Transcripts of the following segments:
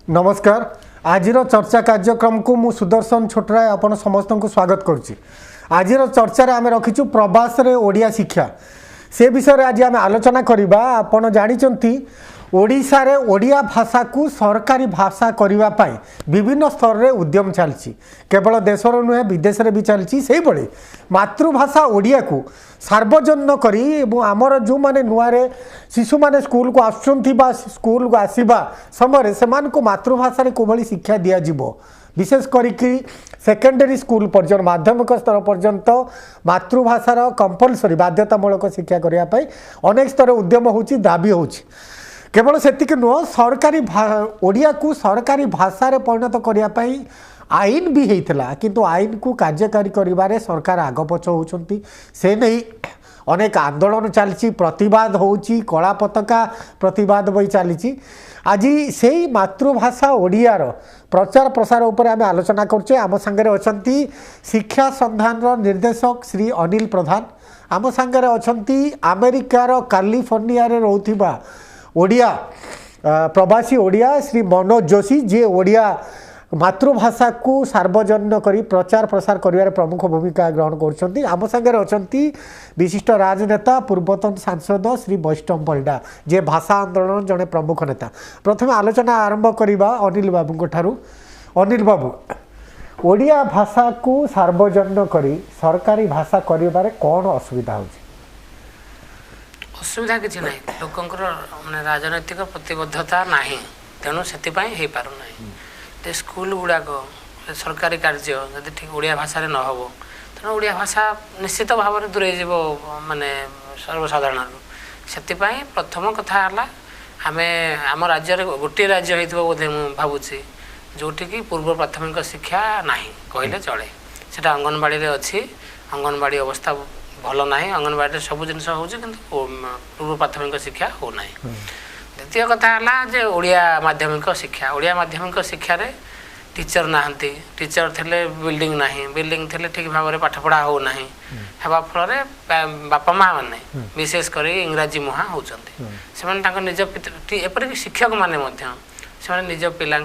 नमस्कार। आज चर्चा कार्यक्रम को मु सुदर्शन छोटराय आपण समस्त को स्वागत करुच्ची। आज चर्चा आम रखीचु प्रवास रे ओडिया शिक्षा से विषय में आज आम आलोचना करवा। आपण जानी ओडिशा रे ओडिया भाषा को सरकारी भाषा करने विभिन्न स्तर रे उद्यम चलती। केवल देशर नुहे विदेश में भी चलती। से भाई मातृभाषा ओडिया को सार्वजनिक करी आमर जो माने नुआरे शिशु माने स्कूल को आसुंथिबा स्कूल को आसीबा समय से मातृभाषा को भली शिक्षा दिया जिवो। विशेष करिकी सेकेंडरी स्कूल पर्यंत माध्यमिक स्तर पर्यंत मातृभाषार कंपलसरी बाध्यतामूलक शिक्षा करने अनेक स्तर उद्यम होची दाबी होची। केवल सेतिक नुह सरकारी ओडिया को सरकारी भाषा रे परिणत करने आईन भी होता किंतु आईन को कार्यकारी करिबारे सरकार आगपछ होउछंती। से नहीं अनेक आंदोलन चलती, प्रतिवाद होउची, कला पताका प्रतिवाद बही चली। आज से मातृभाषा ओडियार प्रचार प्रसार उपर आम आलोचना करछे। आम संगे अछंती शिक्षा संधान निर्देशक श्री अनिल प्रधान। आम संगे अछंती अमेरिकार कैलिफोर्निया रे रहउथिबा ओडिया प्रवासी ओडिया श्री मनोज जोशी जे ओडिया मातृभाषा को सार्वजनिक करी प्रचार प्रसार करिवार प्रमुख भूमिका ग्रहण करछंती। आम संगे अछंती विशिष्ट राजनेता पूर्वतन सांसद श्री वैष्णव परिडा जे भाषा आंदोलन जड़े प्रमुख नेता। प्रथम आलोचना आरंभ करवा अनिल बाबू ठारू। अनिल बाबू, ओडिया भाषा को सार्वजनिक करी सरकारी भाषा करिवारे कौन असुविधा होछि? असुविधा किसी ना लोकंर माने राजनैतिक प्रतिबद्धता नाही, तेणु से हो पार ना। स्कूल गुड़ाक सरकारी कार्य जब ठीक ओडिया भाषा न हो तेणु ओडिया भाषा निश्चित भाव में दूरे जीव माने सर्वसाधारण से प्रथम कथा आम आम राज्य गोटे राज्य हो बोधे मुझे भावुँ जोटि कि पूर्व प्राथमिक शिक्षा ना कहले चले। से अंगनवाड़ी अच्छी अंगनवाड़ी अवस्था भल ना। अंगनवाड़ी सब जिन पूर्व प्राथमिक शिक्षा हो ना। द्वितीय कथा है ओडिया माध्यमिक शिक्षा ओडिया माध्यमिक शिक्षा रे टीचर नहांती। टीचर थे बिल्डिंग ना बिल्डिंग थे ठीक भाव में पाठ पढ़ा हो ना हेबा फल बापा माँ मैंने विशेष कर इंग्राजी मुहां होती। से निज एपरिक शिक्षक मैंने निज पिला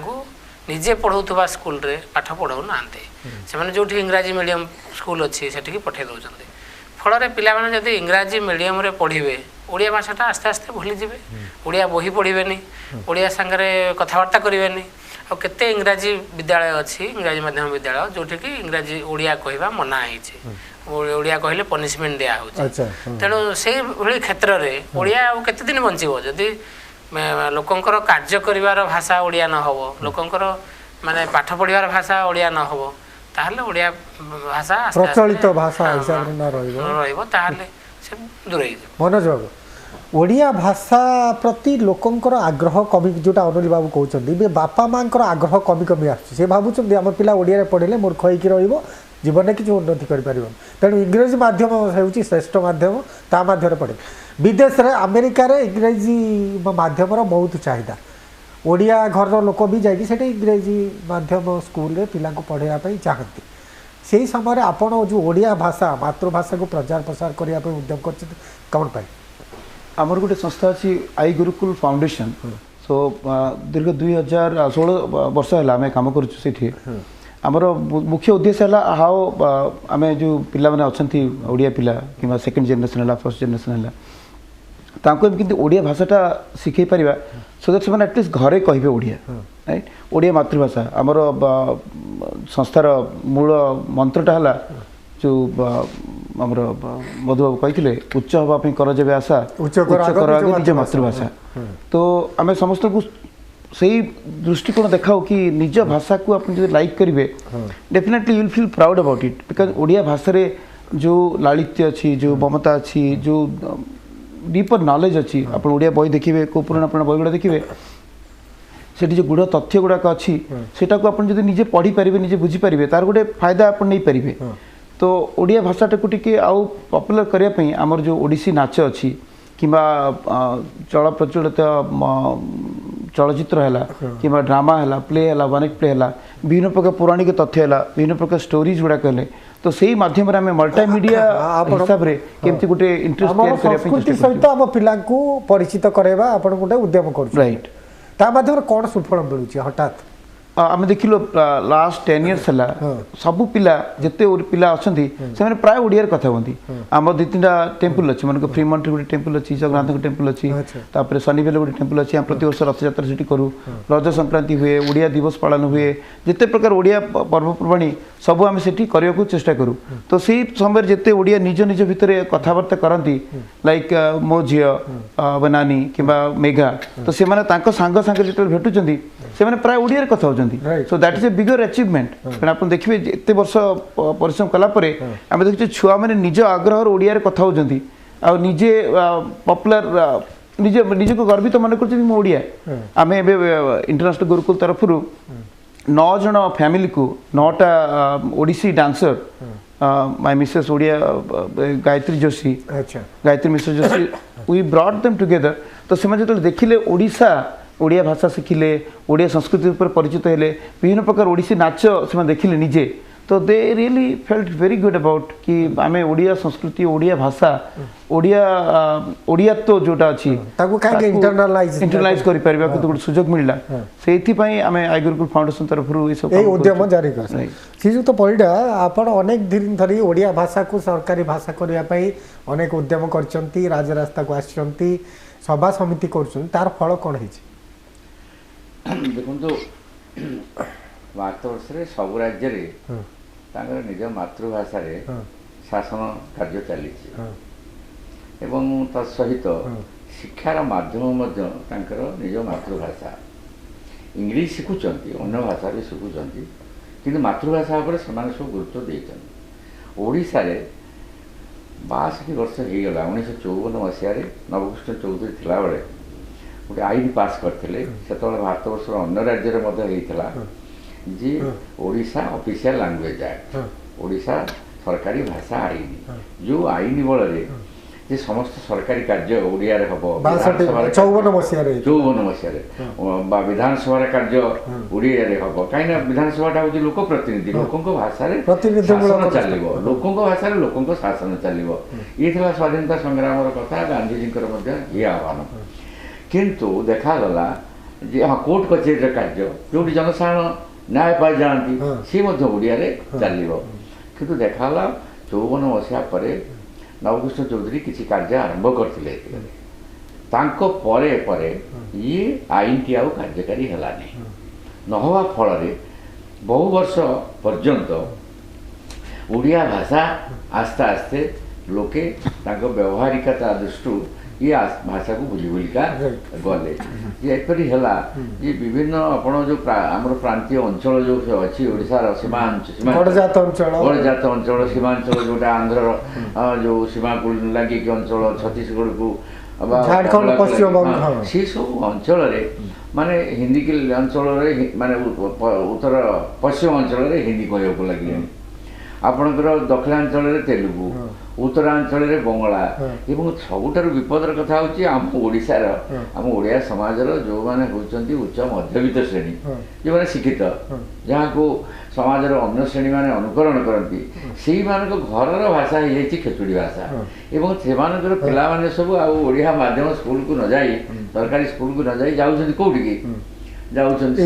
निजे पढ़ाऊा स्कूल रे पाठ पढ़ाऊ ना से जो इंग्राजी मीडियम स्कूल अच्छी से पठे दौरान फल पिला जब इंग्राजी मीडियम रे पढ़े ओडिया भाषाटा आस्ते आस्ते भूली जाए। ओडिया बही पढ़े ओडिया सांगे कथबार्ता करें। आ केते इंग्राजी विद्यालय अच्छी इंग्राजी माध्यम विद्यालय जोटि कि इंग्राजी ओडिया कहवा मना है। ओडिया कहले पनिशमेंट दिया हो। तेणु से भली क्षेत्र में ओडिया केते दिन बंचब जदि लोकंकर कार्य करिवार भाषा ओडिया न हो लोकंकर माने पाठ पढ़िवार भाषा ओडिया न हो ताहले ओडिया भाषा प्रचलित भाषा हिसाब रे न रहइबो ताहले से दूरे मनोज बाबू, ओडिया भाषा प्रति लोकंकर आग्रह कमी जोटा अनिल बाबू कहते बापा माँ आग्रह कमी कमी आम भावुँ आम पिला ओडिया पढ़े मूर्ख हो जीवन में किसी उन्नति कर तेणु इंग्रेजी माध्यम होउची श्रेष्ठ माध्यम ता माध्यम पढ़े। विदेश में अमेरिका रे इंग्रेजी माध्यम बहुत चाहिदा। ओडिया घर लोक भी जाकि इंग्रेजी माध्यम स्कूल रे पिला पढ़ाई चाहती। से समय आपड़ जो ओडिया भाषा मातृभाषा को प्रचार प्रसार करने उद्यम कर कौन पाए? आमर गोटे संस्था अच्छी आई गुरुकुल फाउंडेशन। सो दीर्घ 2016 वर्ष है आम कम करुँ। आमर मुख्य उद्देश्य है हाउ आम जो पिला माने अच्छी ओडिया पिला कि सेकेंड जेनेरेशन है फर्स्ट जेनेरेशन है कि ओडिया भाषाटा शिखई पार सो दैट से एटलिस्ट घरे कहे ओडिया राइट। ओडिया मातृभाषा आमर संस्थार मूल मंत्रटा है जो आमर मधुबाबू कही उच्च हाँपाई कर जब आशा उच्च कर निज मातृभाषा। तो आम समस्त को सही दृष्टिकोण देखाओ कि निज भाषा को आप लाइक करेंगे definitely you will feel proud about it because Odia भाषा रे जो लालित्य अच्छी जो ममता अच्छी जो डीपर नॉलेज अच्छी आप ओडिया बही देखिए को पुराना पुराना बही गुड़ा देखिए से जो गुड़ तथ्य गुड़ाक अच्छी सेटा को आप निजे पढ़ी पारे निजे बुझीपारे तार गोटे फायदा आप नहीं पारे। तो ओडिया भाषाटा को टिके आउ पॉपुलर करने आमर जो ओडिसी नाच अच्छी कि चल प्रचलित चलचित्र है कि ड्रामा है प्ले है वन एक्ट प्ले है विभिन्न प्रकार पौराणिक तथ्य है विभिन्न प्रकार स्टोरीज गुड़ाक है। तो सही माध्यम आम मल्टीमीडिया हिसाब से केमती गोटे इंटरेस्ट सहित आम पिला परिचित कराइबा आपण गोटे उद्यम कर राइट। ତା ମାଧ୍ୟମରେ କ'ଣ ସୁଫଳ ମିଳୁଛି ହଠାତ୍? आम देखिल लास्ट 10 इयर्स है सब पिला जिते पिला अच्छा से प्राय ओडिया कथा कहती आम दु तीन टेम्पल अच्छी मन फ्रीमंट गोटे टेम्पल अच्छी जगन्नाथ टेम्पल अच्छी सनीवेल गोटे टेम्पल अच्छी प्रति वर्ष रथयात्रा से करूँ रज संक्रांति हुए ओडिया दिवस पालन हुए जिते प्रकार ओडिया पर्वपर्वाणी सब आम से करने को चेष्टा करूँ तो से समय जिते ओडिया निज निज भितर कथबार्ता करती लाइक मो झी बनानी कि मेघा तो से सांग सांगे जो भेटुंट से प्राय ओडिया कथा होती so that is a bigger achievement आप देखिए एत वर्ष परिश्रम कलापर आम देखिए छुआ मैंने निज आग्रह ओडिया कथा होती निजे पपुलर निजे निज को गर्वित मन कर ओडिया आम इंटरनेशनल गुरुकुल तरफ 9 जन फैमिली को 9टा Odissi dancer my Mrs Odia Gayatri Joshi Gayatri Mishra Joshi we brought them together तो से जो देखिले ओडिशा ओडिया भाषा शिखिले ओडिया संस्कृति पर परिचित हेले विभिन्न प्रकार ओडिसी नाच से देखिले निजे तो they really felt very good about कि आम ओडिया संस्कृति ओडिया भाषा ओडिया ओडिया तो जोटा अच्छी इंटरनालाइज कर पारिबा को गोटे सुजोग मिलला सेथि आम आई गुरुकुल फाउंडेशन तरफ उद्यम जारी कर श्रीजुक्त परिडा आपण अनेक दिन धरी ओडिया भाषा को सरकारी भाषा करने अनेक उद्यम करचंती राजरास्ता को आछंती सभा समिति कर तार फल कौन है? देखो भारत वर्ष सब राज्य निज मातृभाषा शासन कार्य चली सहित शिक्षार माध्यम निज मातृभाषा इंग्लिश शिखुंट अन्य भाषा भी शिखुंट कि मातृभाषा से सब गुरुत्व देते ओडिशा रे 62 वर्ष हो गला 1954 मसीह नवकृष्ण चौधरी थिला बेले गोटे आईन पास करते से भारत वर्ष अन्य राज्य जी Odisha official language act Odisha सरकारी भाषा आईन जो आईन बल जे समस्त सरकारी कार्य ओडिया रे हबो 54 मसीह विधानसभा कार्य ओडिया रे हबो काइना विधानसभा होची लोक प्रतिनिधि लोकन को भाषा रे शासन चलिबो लोकन को भाषा रे लोकन को शासन चलिबो ये थिला स्वाधीनता संग्राम रो कथा गांधी जी कर मध्ये ये आह्वान किंतु देखा गला जे हाँ कोर्ट कचेरी कार्य जो जनसाधारण न्याय पाई जाती सी ओडिया रे चलिबो किंतु देखा गला 54 मसीहा पर नवकृष्ण चौधरी किसी कार्य आरंभ करते तांको परे परे ये आईन टी आउ कार्यकारी हेलानी नहवा फल बहु वर्ष पर्यंत ओडिया भाषा आस्ते आस्ते लोके व्यवहारिकता दृष्टि ये भाषा को बुझी बुझिका गले ये एपरी हैला ये विभिन्न आपण जो आमर प्रांतीय अंचल जो अच्छी ओडिशार गड़जात अंचल सीमांचल जोटा आंध्र जो सीमा को लगे अंचल छत्तीसगढ़ को झारखंड पश्चिम बंगाल से सब अंचल माने हिंदी के अंचल माने उत्तर पश्चिम अंचल हिंदी कहूँ लगे आपणकर दक्षिणांचल तेलुगु उत्तरांचल बंगला एवं सबुठार विपदर कथा होची आम ओडिशार आम ओडिया समाजर जो माने होचंती उच्च मध्यवित्त श्रेणी जो माने शिक्षित जहाँ को समाजर अन्य श्रेणी माने अनुकरण करती सेही मानक घरर भाषा हो जाइछि खेचुड़ी भाषा एवं सेमानकर पिला माने सब आ ओडिया माध्यम स्कूल को न जाई सरकारी स्कूल को न जाई जाउछंती कोठी की जाउछंती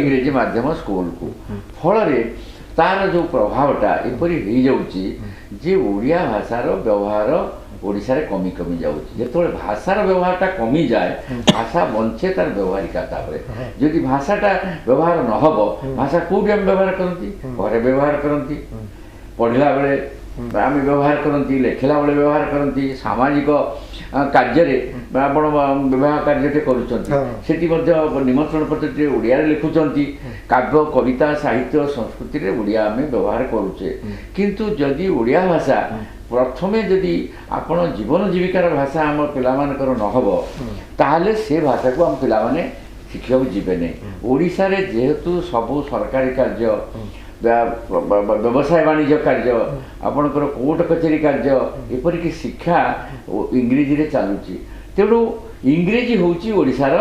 इंग्रेजी माध्यम स्कूल को फल तार जो प्रभावटा एपरी हो जाउछि जे ओडिया भाषार व्यवहार ओडिशा रे कमी कमी जाउछि जेतोले भाषार व्यवहारटा कमी जाए भाषा बंचे तार व्यवहारिकता परे यदि भाषाटा व्यवहार न हबो भाषा कोठी हम व्यवहार करंती घरे व्यवहार करंती पढ़िला बेले आम व्यवहार करती लेखिला बेले व्यवहार करती सामाजिक कार्य विवाह कार्य कर निमंत्रण पत्र ओडिया लिखुंट काव्य कविता साहित्य संस्कृति ओडिया आम व्यवहार करुचे किंतु जदि ओडिया भाषा प्रथमे जदि आपण जीवन जीविकार भाषा आम पिलामानकर न हबो ताहले से भाषा को आम पिलामाने शिखियाକୁ ଯିବେନି ଓଡ଼ିଶାରେ ଯେହେତୁ ସବୁ ସରକାରୀ କାର୍ଯ୍ୟ व्यवसाय वाणिज्य कार्य आपणकर कोर्ट कचेरी कार्य एपरिक शिक्षा इंग्रेजी रे चलुची तेणु इंग्रेजी होची ओडिशार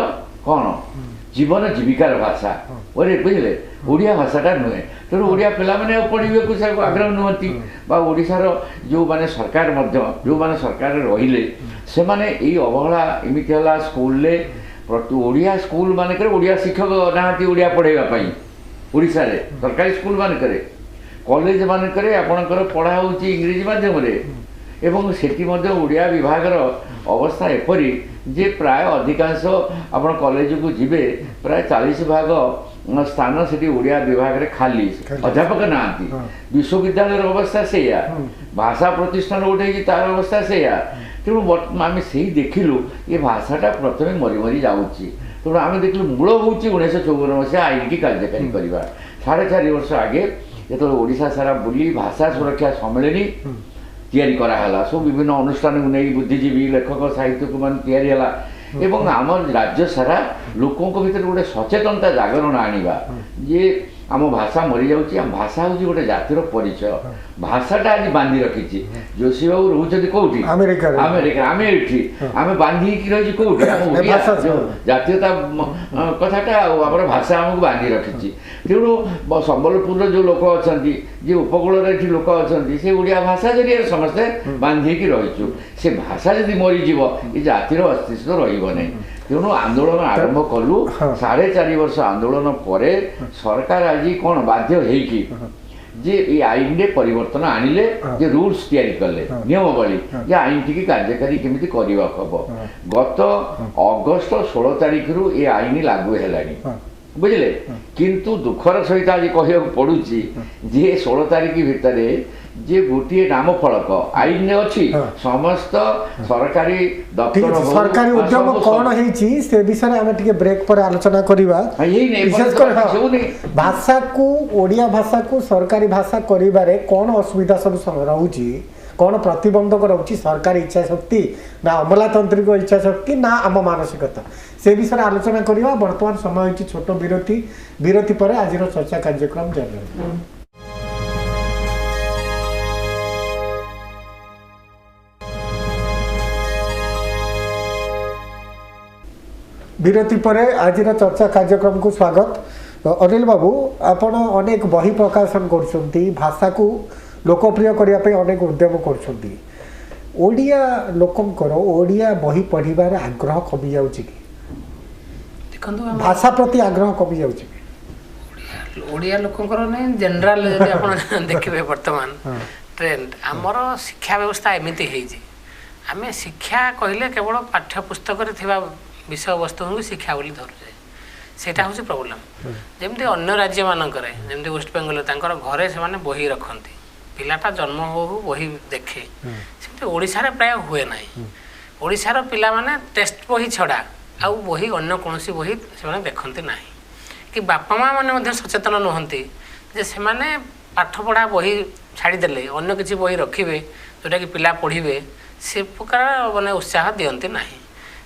कौन जीवन जीविकार भाषा बोले बुझे ओडिया भाषाटा नुहे तेणु ओडिया पिला माने पढ़े को आग्रह नुहति बा ओडिशार जो माने सरकार मध्य जो माने सरकार रहिले से माने एई अवहेला एमिति हला स्कूल ले ଓଡ଼ିଆ ସ୍କୁଲ ମାନଙ୍କରେ ଓଡ଼ିଆ ଶିକ୍ଷକ ନାହାନ୍ତି ଓଡ଼ିଆ ପଢ଼ାଇବା ପାଇଁ ଓଡ଼ିଶାରେ ସରକାରୀ ସ୍କୁଲ ମାନଙ୍କରେ କଲେଜ ମାନଙ୍କରେ ଆପଣଙ୍କର ପଢ଼ା ହେଉଛି ଇଂରେଜୀ ମାଧ୍ୟମରେ ଏବଂ ସେଠି ମଧ୍ୟ ଓଡ଼ିଆ ବିଭାଗର ଅବସ୍ଥା ଏପରି ଯେ ପ୍ରାୟ ଅଧିକାଂଶ ଆପଣ କଲେଜକୁ ଯିବେ ପ୍ରାୟ 40% ସ୍ଥାନ ସେଠି ଓଡ଼ିଆ ବିଭାଗରେ ଖାଲି ଅଧ୍ୟାପକ ନାହାନ୍ତି ବିଶ୍ୱବିଦ୍ୟାଳୟର ଅବସ୍ଥା ସେଇଆ ଭାଷା ପ୍ରତିଷ୍ଠାନ ଗୋଟେ ହେଇଛି ତାର ଅବସ୍ଥା ସେଇଆ ତେଣୁ ଆମେ ସେଇ ଦେଖିଲୁ ଏ ଭାଷାଟା ପ୍ରଥମେ ମରି ମରି ଯାଉଛି ତେଣୁ ଆମେ ଦେଖିଲୁ ମୂଳ ହେଉଛି 1954 ମସିହା ଆଇନଟି କାର୍ଯ୍ୟକାରୀ କରିବା 4.5 ବର୍ଷ ଆଗେ ଯେତେବେଳେ ଓଡ଼ିଶା ସାରା ବୁଲି ଭାଷା ସୁରକ୍ଷା ସମ୍ମିଳନୀ ତିଆରି କରାହେଲା ସବୁ ବିଭିନ୍ନ ଅନୁଷ୍ଠାନକୁ ନେଇ ବୁଦ୍ଧିଜୀବୀ ଲେଖକ ସାହିତ୍ୟକୁ ମାନେ ତିଆରି ହେଲା ଏବଂ ଆମ ରାଜ୍ୟ ସାରା ଲୋକଙ୍କ ଭିତରେ ଗୋଟେ ସଚେତନତା ଜାଗରଣ ଆଣିବା ଯେ ଆମ ଭାଷା ମରିଯାଉଛି ଆମ ଭାଷା ହେଉଛି ଗୋଟେ ଜାତିର ପରିଚୟ ଭାଷାଟା ଆଜି ବାନ୍ଧି ରଖିଛି ଯୋଶୀ ବାବୁ ରହୁଛନ୍ତି କୋଉଠି ଆମେରିକା ଆମେ ଏଠି ଆମେ ବାନ୍ଧି ହେଇକି ରହିଛୁ କୋଉଠି ଆମ ଓଡ଼ିଆ ଜାତୀୟତା କଥାଟା ଆଉ ଆମର ଭାଷା ଆମକୁ ବାନ୍ଧି ରଖିଛି ତେଣୁ ସମ୍ବଲପୁରର ଯେଉଁ ଲୋକ ଅଛନ୍ତି ଯେ ଉପକୂଳରେ ଏଠି ଲୋକ ଅଛନ୍ତି ସେ ଓଡ଼ିଆ ଭାଷା ଜରିଆରେ ସମସ୍ତେ ବାନ୍ଧି ହେଇକି ରହିଛୁ ସେ ଭାଷା ଯଦି ମରିଯିବ ଏ ଜାତିର ଅସ୍ତିତ୍ୱ ରହିବ ନାହିଁ ତେଣୁ ଆନ୍ଦୋଳନ ଆରମ୍ଭ କଲୁ 4.5 ବର୍ଷ ଆନ୍ଦୋଳନ ପରେ ସରକାର ଆଜି କ'ଣ ବାଧ୍ୟ ହେଇକି ଯେ ଏ ଆଇନରେ ପରିବର୍ତ୍ତନ ଆଣିଲେ ଯେ ରୁଲ୍ସ ତିଆରି କଲେ ନିୟମାବଳୀ ଯେ ଆଇନଟିକି କାର୍ଯ୍ୟକାରୀ କେମିତି କରିବାକୁ ହବ ଗତ ଅଗଷ୍ଟ 16 ତାରିଖରୁ ଏ ଆଇନ ଲାଗୁ ହେଲାଣି ବୁଝିଲେ କିନ୍ତୁ ଦୁଃଖର ସହିତ ଆଜି କହିବାକୁ ପଡୁଛି ଯେ 16 ତାରିଖ ଭିତରେ ଯେ ଗୋଟିଏ ନାମ ଫଳକ ଆଇନରେ ଅଛି ସମସ୍ତ ସରକାରୀ ଦପ୍ତର ସରକାରୀ ଉଦ୍ୟମ କ'ଣ ହେଇଛି ସେ ବିଷୟରେ ଆମେ ଟିକେ ବ୍ରେକ୍ ପରେ ଆଲୋଚନା କରିବା ବିଶେଷ କରି ଭାଷାକୁ ଓଡ଼ିଆ ଭାଷାକୁ ସରକାରୀ ଭାଷା କରିବାରେ କ'ଣ ଅସୁବିଧା ସବୁ ରହୁଛି କ'ଣ ପ୍ରତିବନ୍ଧକ ରହୁଛି ସରକାରୀ ଇଚ୍ଛା ଶକ୍ତି ନା ଅମଲାତାନ୍ତ୍ରିକ ଇଚ୍ଛା ଶକ୍ତି ନା ଆମ ମାନସିକତା ସେ ବିଷୟରେ ଆଲୋଚନା କରିବା ବର୍ତ୍ତମାନ ସମୟ ହେଉଛି ଛୋଟ ବିରତି ପରେ ଆଜିର ଚର୍ଚ୍ଚା କାର୍ଯ୍ୟକ୍ରମ ଜାରି ରହିବ ବିରତି ପରେ ଆଜିର ଚର୍ଚ୍ଚା କାର୍ଯ୍ୟକ୍ରମକୁ ସ୍ୱାଗତ ଅନିଲ ବାବୁ ଆପଣ ଅନେକ ବହି ପ୍ରକାଶନ କରୁଛନ୍ତି ଭାଷାକୁ ଲୋକପ୍ରିୟ କରିବା ପାଇଁ ଅନେକ ଉଦ୍ୟମ କରୁଛନ୍ତି ଓଡ଼ିଆ ଲୋକଙ୍କର ଓଡ଼ିଆ ବହି ପଢ଼ିବାରେ ଆଗ୍ରହ କମି ଯାଉଛି କି ଦେଖନ୍ତୁ ଭାଷା ପ୍ରତି ଆଗ୍ରହ କମି ଯାଉଛି କି ଓଡ଼ିଆ ଲୋକଙ୍କର ନାହିଁ ଜେନେରାଲ ଯଦି ଆପଣ ଦେଖିବେ ବର୍ତ୍ତମାନ ଟ୍ରେଣ୍ଡ ଆମର ଶିକ୍ଷା ବ୍ୟବସ୍ଥା ଏମିତି ହେଇଛି ଆମେ ଶିକ୍ଷା କହିଲେ କେବଳ ପାଠ୍ୟପୁସ୍ତକରେ ଥିବା ବିଷୟବସ୍ତୁକୁ ଶିକ୍ଷା ବୋଲି ଧରୁଛେ ସେଇଟା ହେଉଛି ପ୍ରୋବ୍ଲେମ୍ ଯେମିତି ଅନ୍ୟ ରାଜ୍ୟମାନଙ୍କରେ ଯେମିତି ୱେଷ୍ଟବେଙ୍ଗଲ ତାଙ୍କର ଘରେ ସେମାନେ ବହି ରଖନ୍ତି ପିଲାଟା ଜନ୍ମ ହଉ ବହି ଦେଖେ ସେମିତି ଓଡ଼ିଶାରେ ପ୍ରାୟ ହୁଏ ନାହିଁ ଓଡ଼ିଶାର ପିଲାମାନେ ଟେଷ୍ଟ ବହି ଛଡ଼ା ଆଉ ବହି ଅନ୍ୟ କୌଣସି ବହି ସେମାନେ ଦେଖନ୍ତି ନାହିଁ କି ବାପା ମାଆ ମାନେ ମଧ୍ୟ ସଚେତନ ନୁହନ୍ତି ଯେ ସେମାନେ ପାଠପଢ଼ା ବହି ଛାଡ଼ିଦେଲେ ଅନ୍ୟ କିଛି ବହି ରଖିବେ ଯେଉଁଟାକି ପିଲା ପଢ଼ିବେ ସେ ପ୍ରକାର ମାନେ ଉତ୍ସାହ ଦିଅନ୍ତି ନାହିଁ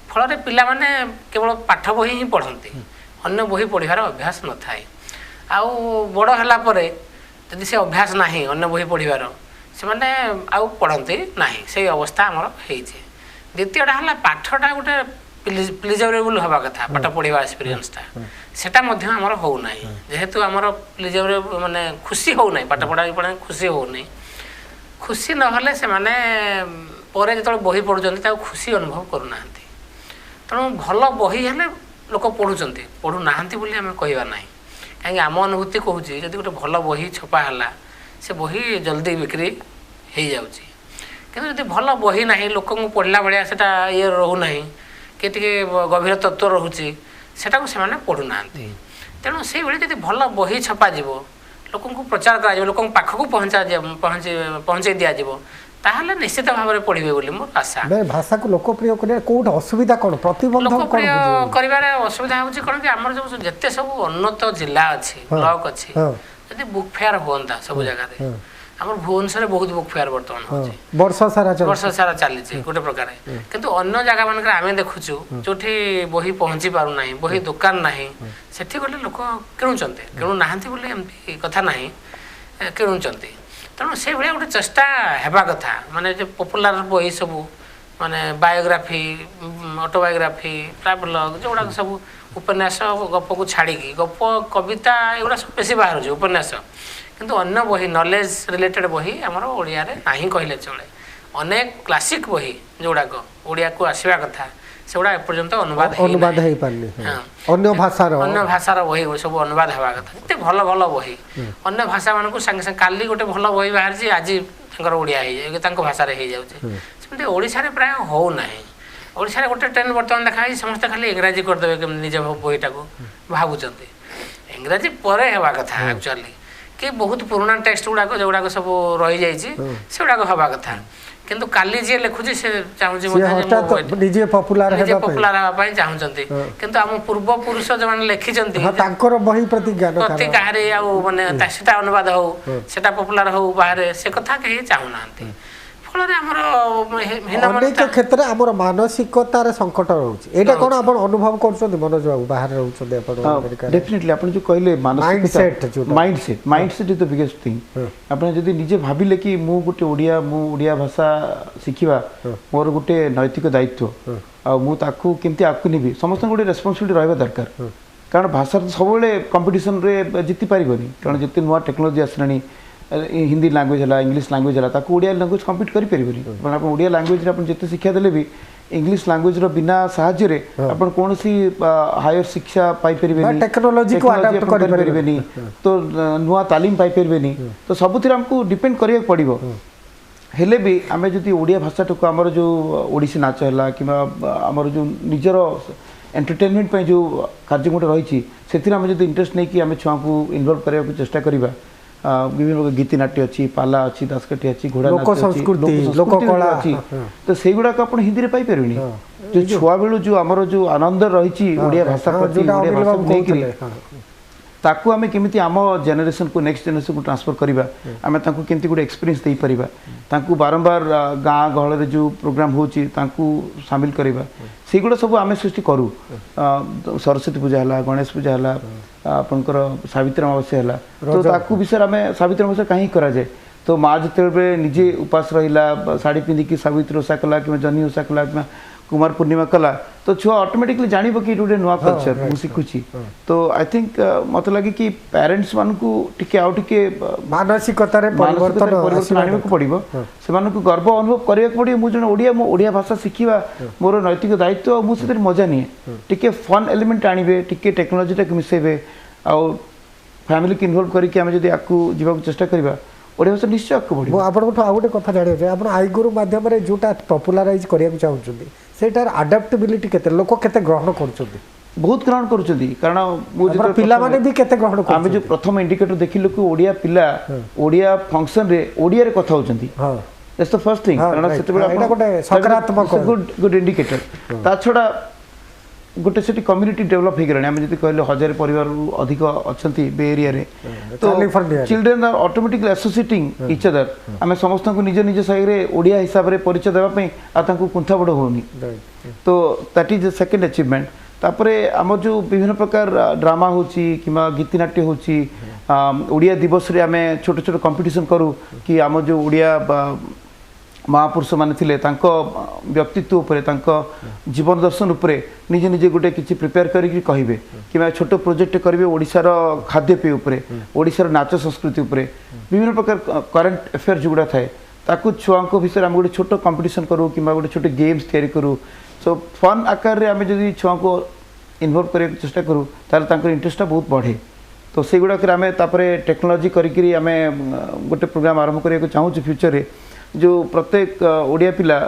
ଫଳରେ ପିଲାମାନେ କେବଳ ପାଠ ବହି ହିଁ ପଢ଼ନ୍ତି ଅନ୍ୟ ବହି ପଢ଼ିବାର ଅଭ୍ୟାସ ନଥାଏ ଆଉ ବଡ଼ ହେଲା ପରେ ଯଦି ସେ ଅଭ୍ୟାସ ନାହିଁ ଅନ୍ୟ ବହି ପଢ଼ିବାର ସେମାନେ ଆଉ ପଢ଼ନ୍ତି ନାହିଁ ସେଇ ଅବସ୍ଥା ଆମର ହେଇଛି ଦ୍ୱିତୀୟଟା ହେଲା ପାଠଟା ଗୋଟେ ପ୍ଲିଜରେବୁଲ୍ ହେବା କଥା ପାଠ ପଢ଼ିବା ଏକ୍ସପିରିଏନ୍ସଟା ସେଟା ମଧ୍ୟ ଆମର ହେଉନାହିଁ ଯେହେତୁ ଆମର ପ୍ଲିଜରେବୁଲ୍ ମାନେ ଖୁସି ହେଉନାହିଁ ପାଠ ପଢ଼ା ଖୁସି ହେଉନାହିଁ ଖୁସି ନହେଲେ ସେମାନେ ପରେ ଯେତେବେଳେ ବହି ପଢ଼ୁଛନ୍ତି ତାକୁ ଖୁସି ଅନୁଭବ କରୁନାହାନ୍ତି ତେଣୁ ଭଲ ବହି ହେଲେ ଲୋକ ପଢ଼ୁଛନ୍ତି ପଢ଼ୁନାହାନ୍ତି ବୋଲି ଆମେ କହିବା ନାହିଁ କାହିଁକି ଆମ ଅନୁଭୂତି କହୁଛି ଯଦି ଗୋଟେ ଭଲ ବହି ଛପା ହେଲା ସେ ବହି ଜଲ୍ଦି ବିକ୍ରି ହେଇଯାଉଛି କିନ୍ତୁ ଯଦି ଭଲ ବହି ନାହିଁ ଲୋକଙ୍କୁ ପଢ଼ିଲା ଭଳିଆ ସେଟା ଇଏ ରହୁନାହିଁ କି ଟିକେ ଗଭୀର ତତ୍ତ୍ୱ ରହୁଛି ସେଟାକୁ ସେମାନେ ପଢ଼ୁନାହାନ୍ତି ତେଣୁ ସେଇଭଳି ଯଦି ଭଲ ବହି ଛପାଯିବ ଲୋକଙ୍କୁ ପ୍ରଚାର କରାଯିବ ଲୋକଙ୍କ ପାଖକୁ ପହଞ୍ଚାଇ ଦିଆଯିବ ତାହେଲେ ନିଶ୍ଚିତ ଭାବରେ ପଢ଼ିବେ ବୋଲି ମୋର ଆଶା ଭାଷାକୁ ଲୋକପ୍ରିୟ କରିବା କୋଉଠି ଅସୁବିଧା କ'ଣ ପ୍ରତିବନ୍ଧକ ଲୋକପ୍ରିୟ କରିବାରେ ଅସୁବିଧା ହେଉଛି କ'ଣ କି ଆମର ଯେଉଁ ଯେତେ ସବୁ ଉନ୍ନତ ଜିଲ୍ଲା ଅଛି ବ୍ଲକ ଅଛି ଯଦି ବୁକ୍ ଫେୟାର ହୁଅନ୍ତା ସବୁ ଜାଗାରେ ଆମର ଭୁବନେଶ୍ୱରରେ ବହୁତ ବୁକ୍ ଫେୟାର ବର୍ତ୍ତମାନ ହେଉଛି ବର୍ଷ ସାରା ଚାଲିଛି ଗୋଟେ ପ୍ରକାର କିନ୍ତୁ ଅନ୍ୟ ଜାଗା ମାନଙ୍କରେ ଆମେ ଦେଖୁଛୁ ଯୋଉଠି ବହି ପହଞ୍ଚି ପାରୁନାହିଁ ବହି ଦୋକାନ ନାହିଁ ସେଠି ଗଲେ ଲୋକ କିଣୁଛନ୍ତି କିଣୁନାହାନ୍ତି ବୋଲି ଏମିତି କଥା ନାହିଁ କିଣୁଛନ୍ତି ତେଣୁ ସେଇଭଳିଆ ଗୋଟେ ଚେଷ୍ଟା ହେବା କଥା ମାନେ ଯେ ପପୁଲାର ବହି ସବୁ ମାନେ ବାୟୋଗ୍ରାଫି ଅଟୋବାୟୋଗ୍ରାଫି ଟ୍ରାଭେଲଗ ଯେଉଁଗୁଡ଼ାକ ସବୁ ଉପନ୍ୟାସ ଗପକୁ ଛାଡ଼ିକି ଗପ କବିତା ଏଗୁଡ଼ା ସବୁ ବେଶୀ ବାହାରୁଛି ଉପନ୍ୟାସ କିନ୍ତୁ ଅନ୍ୟ ବହି ନଲେଜ ରିଲେଟେଡ଼ ବହି ଆମର ଓଡ଼ିଆରେ ନାହିଁ କହିଲେ ଚଳେ ଅନେକ କ୍ଲାସିକ୍ ବହି ଯେଉଁଗୁଡ଼ାକ ଓଡ଼ିଆକୁ ଆସିବା କଥା सेगुड़ा एपर्यंत अनुवाद अनुवाद हो पारनी अन्य भाषार अन्य भाषार बही सब अनुवाद हवा कथा एते भल भल बही अन्य भाषा मान को संगे संगे काली गोटे भल बही बाहर आज ओडिया हो भाषा हो जाए ओडिशा रे प्राय हो ना ओडिशा रे गोटे ट्रेंड बर्तमान देखा समस्त खाली इंग्राजी करदे निज बहीटा को भावुंट इंग्राजी पर हवा कथा एक्चुअली कि बहुत पुराना टेक्स्ट गुड़ाक जोगुड़ाक सब रही जाइए से गुड़ाक हवा कथा किंतु काली जी लिखुची से चाहूँ निजे पॉपुलर हाँ चाहूँगी किंतु आम पूर्व पुरुष जो मैंने लिखिं बही प्रति ज्ञान प्रति कहारे माने सेटा अनुवाद हो सेटा पॉपुलर हो बाहर से कथा कहीं चाहूना फल अनेक क्षेत्र आमर मानसिकतार संकट रोचे एटा कोन आपण अनुभव करछन मनोज बाबू बाहर रहउछन आपण अमेरिका डेफिनेटली आपण जो कहले mindset is the biggest thing आपण जदी निजे भाबिले कि मु गुटे ओडिया भाषा शिखिबा मोर गुटे नैतिक दायित्व आ मु ताकू केमती आकु निबी समस्त गुटे रेस्पोंसिबिलिटी रहबा दरकार कारण भाषा सबले कंपटीशन रे जिति पारिबनी कारण जति नुवा टेक्नोलॉजी आसलानी हिंदी लैंग्वेज है इंग्लिश लैंग्वेज है ताको ओडिया लैंग्वेज कम्पीट करि परिबनी पण आपण ओडिया लैंग्वेज रे आपण जते शिक्षा देले भी इंग्लिश लैंग्वेज रो बिना सहाय्य रे आपण कोनोसी हायर शिक्षा पाई परिबनी टेक्नोलॉजी को अडॉप्ट करि परिबनी तो नुवा तालीम पाई परिबनी तो सबुतिर हमको डिपेंड करिया पड़िबो हेले भी आमे जति ओडिया भाषा टको हमर जो ओडिसी नाच हला किबा हमर जो निजरो एंटरटेनमेंट पे जो कार्य गोटे रही से आम जो इंटरेस्ट नहीं कि आम छुआ को इनवल्व करने चेष्टा करवा विभिन्न गीतिनाट्य अच्छी पाला अच्छी दासकाठी अच्छी घोड़ा लोक संस्कृति लोक कला अच्छी तो से गुड़ाक आप हिंदी में पाइपर जो छुआ बेलू जो आमर जो आनंद रही ओडिया भाषा ताकू आमे केमिति आम जेनेरेशन को नेक्स्ट जेनेरेशन को ट्रांसफर करवा आमे ताकू केमिति गुड एक्सपीरियंस दे परिबा ताकू बारंबार गाँ गहल रे जो प्रोग्राम होची ताकू शामिल करवा सेगुड़ा सब आमे सृष्टि करू सरस्वती पूजा हला गणेश पूजा हला आपनकर सावित्री अमावस्या हला तो ताकू विषय आमे सावित्री अमावस्या काहे करा जाए तो माँ जिते निजे उपास रहिला साड़ी पिंधिकी सावित्री ओषा कला कि जन्नी ओषा कला कि कुमार पूर्णिमा कला तो छुआ ऑटोमेटिकली जानिबो कि गोटे नुआ कल्चर मु सिखुची तो आई थिंक मत लगे कि पेरेंट्स मान को टिके आउ टिके मानसिकता रे परिवर्तन आनिबो को पड़िबो से मान को गर्व अनुभव करिया पड़ियो मु जण ओडिया भाषा शिखिबा मोर नैतिक दायित्व मु से मजा निए टिके फन एलिमेंट आनिबे टिके टेक्नोलॉजी टा मिसेबे आ फैमिली के इन्वॉल्व करके हम जदी आकू जीवा चेष्टा करबा ओडिया भाषा निश्चय आकू पड़िबो मु आपन को आ गोटे कथा जानियो जे आपन आईगुरु माध्यम रे जोटा पॉपुलराइज करिया चाहउछुंदी सेटार अडैप्टेबिलिटी केते लोक केते ग्रहण करूछुंदी बहुत ग्रहण करूछुंदी कारण मु जो पिला माने भी केते ग्रहण करूछुंदी आमे जो प्रथम इंडिकेटर देखिलु कि ओडिया पिला ओडिया फंक्शन रे ओडिया रे कथा होचंदी हां दैट्स द फर्स्ट थिंग कारण सेते बेला एटा गोटे सकारात्मक गुड इंडिकेटर ता छोड़ा गोटे से कम्युनिटी डेवलप हो गलानी आम जब कहले 1000 परिवार अधिक अच्छा बे एरिया रे तो children are automatically associating each other आम समस्त को निज निज साइड रे ओडिया हिसाब रे परिचय देबा पई आ तांको कुंठा बड़ होनी तो that is the second achievement तापरे आम जो विभिन्न प्रकार ड्रामा होची किमा गीतिनाट्य होची ओडिया दिवस रे आम छोट छोट कंपटीशन करू कि आम जो ओडिया महापुरुष माने थिले तांको व्यक्तित्व उपरे तांको जीवन दर्शन उपरे निजे निजे गोटे किछि प्रिपेयर करिकि कहिबे कि छोट प्रोजेक्ट करिवे ओडिसा रो खाद्य पेय उपरे ओडिसा रो नाच संस्कृति उपरे विभिन्न प्रकार करंट अफेयर जुगुडा थाए ताकू छुआंको विषय हम गोटे छोट कंपटीशन करू कि गोटे छोट गेम्स तैयारी करू सो फन आकार रे आमे जदी छुआंको इन्वॉल्व करे चेष्टा करू तार तांको इंटरेस्ट बहुत बढ़े तो से गुडा के आमे तापरे टेक्नोलॉजी करिकि आमे गोटे प्रोग्राम आरंभ करिया को चाहू फ्यूचर रे जो प्रत्येक ओडिया पिला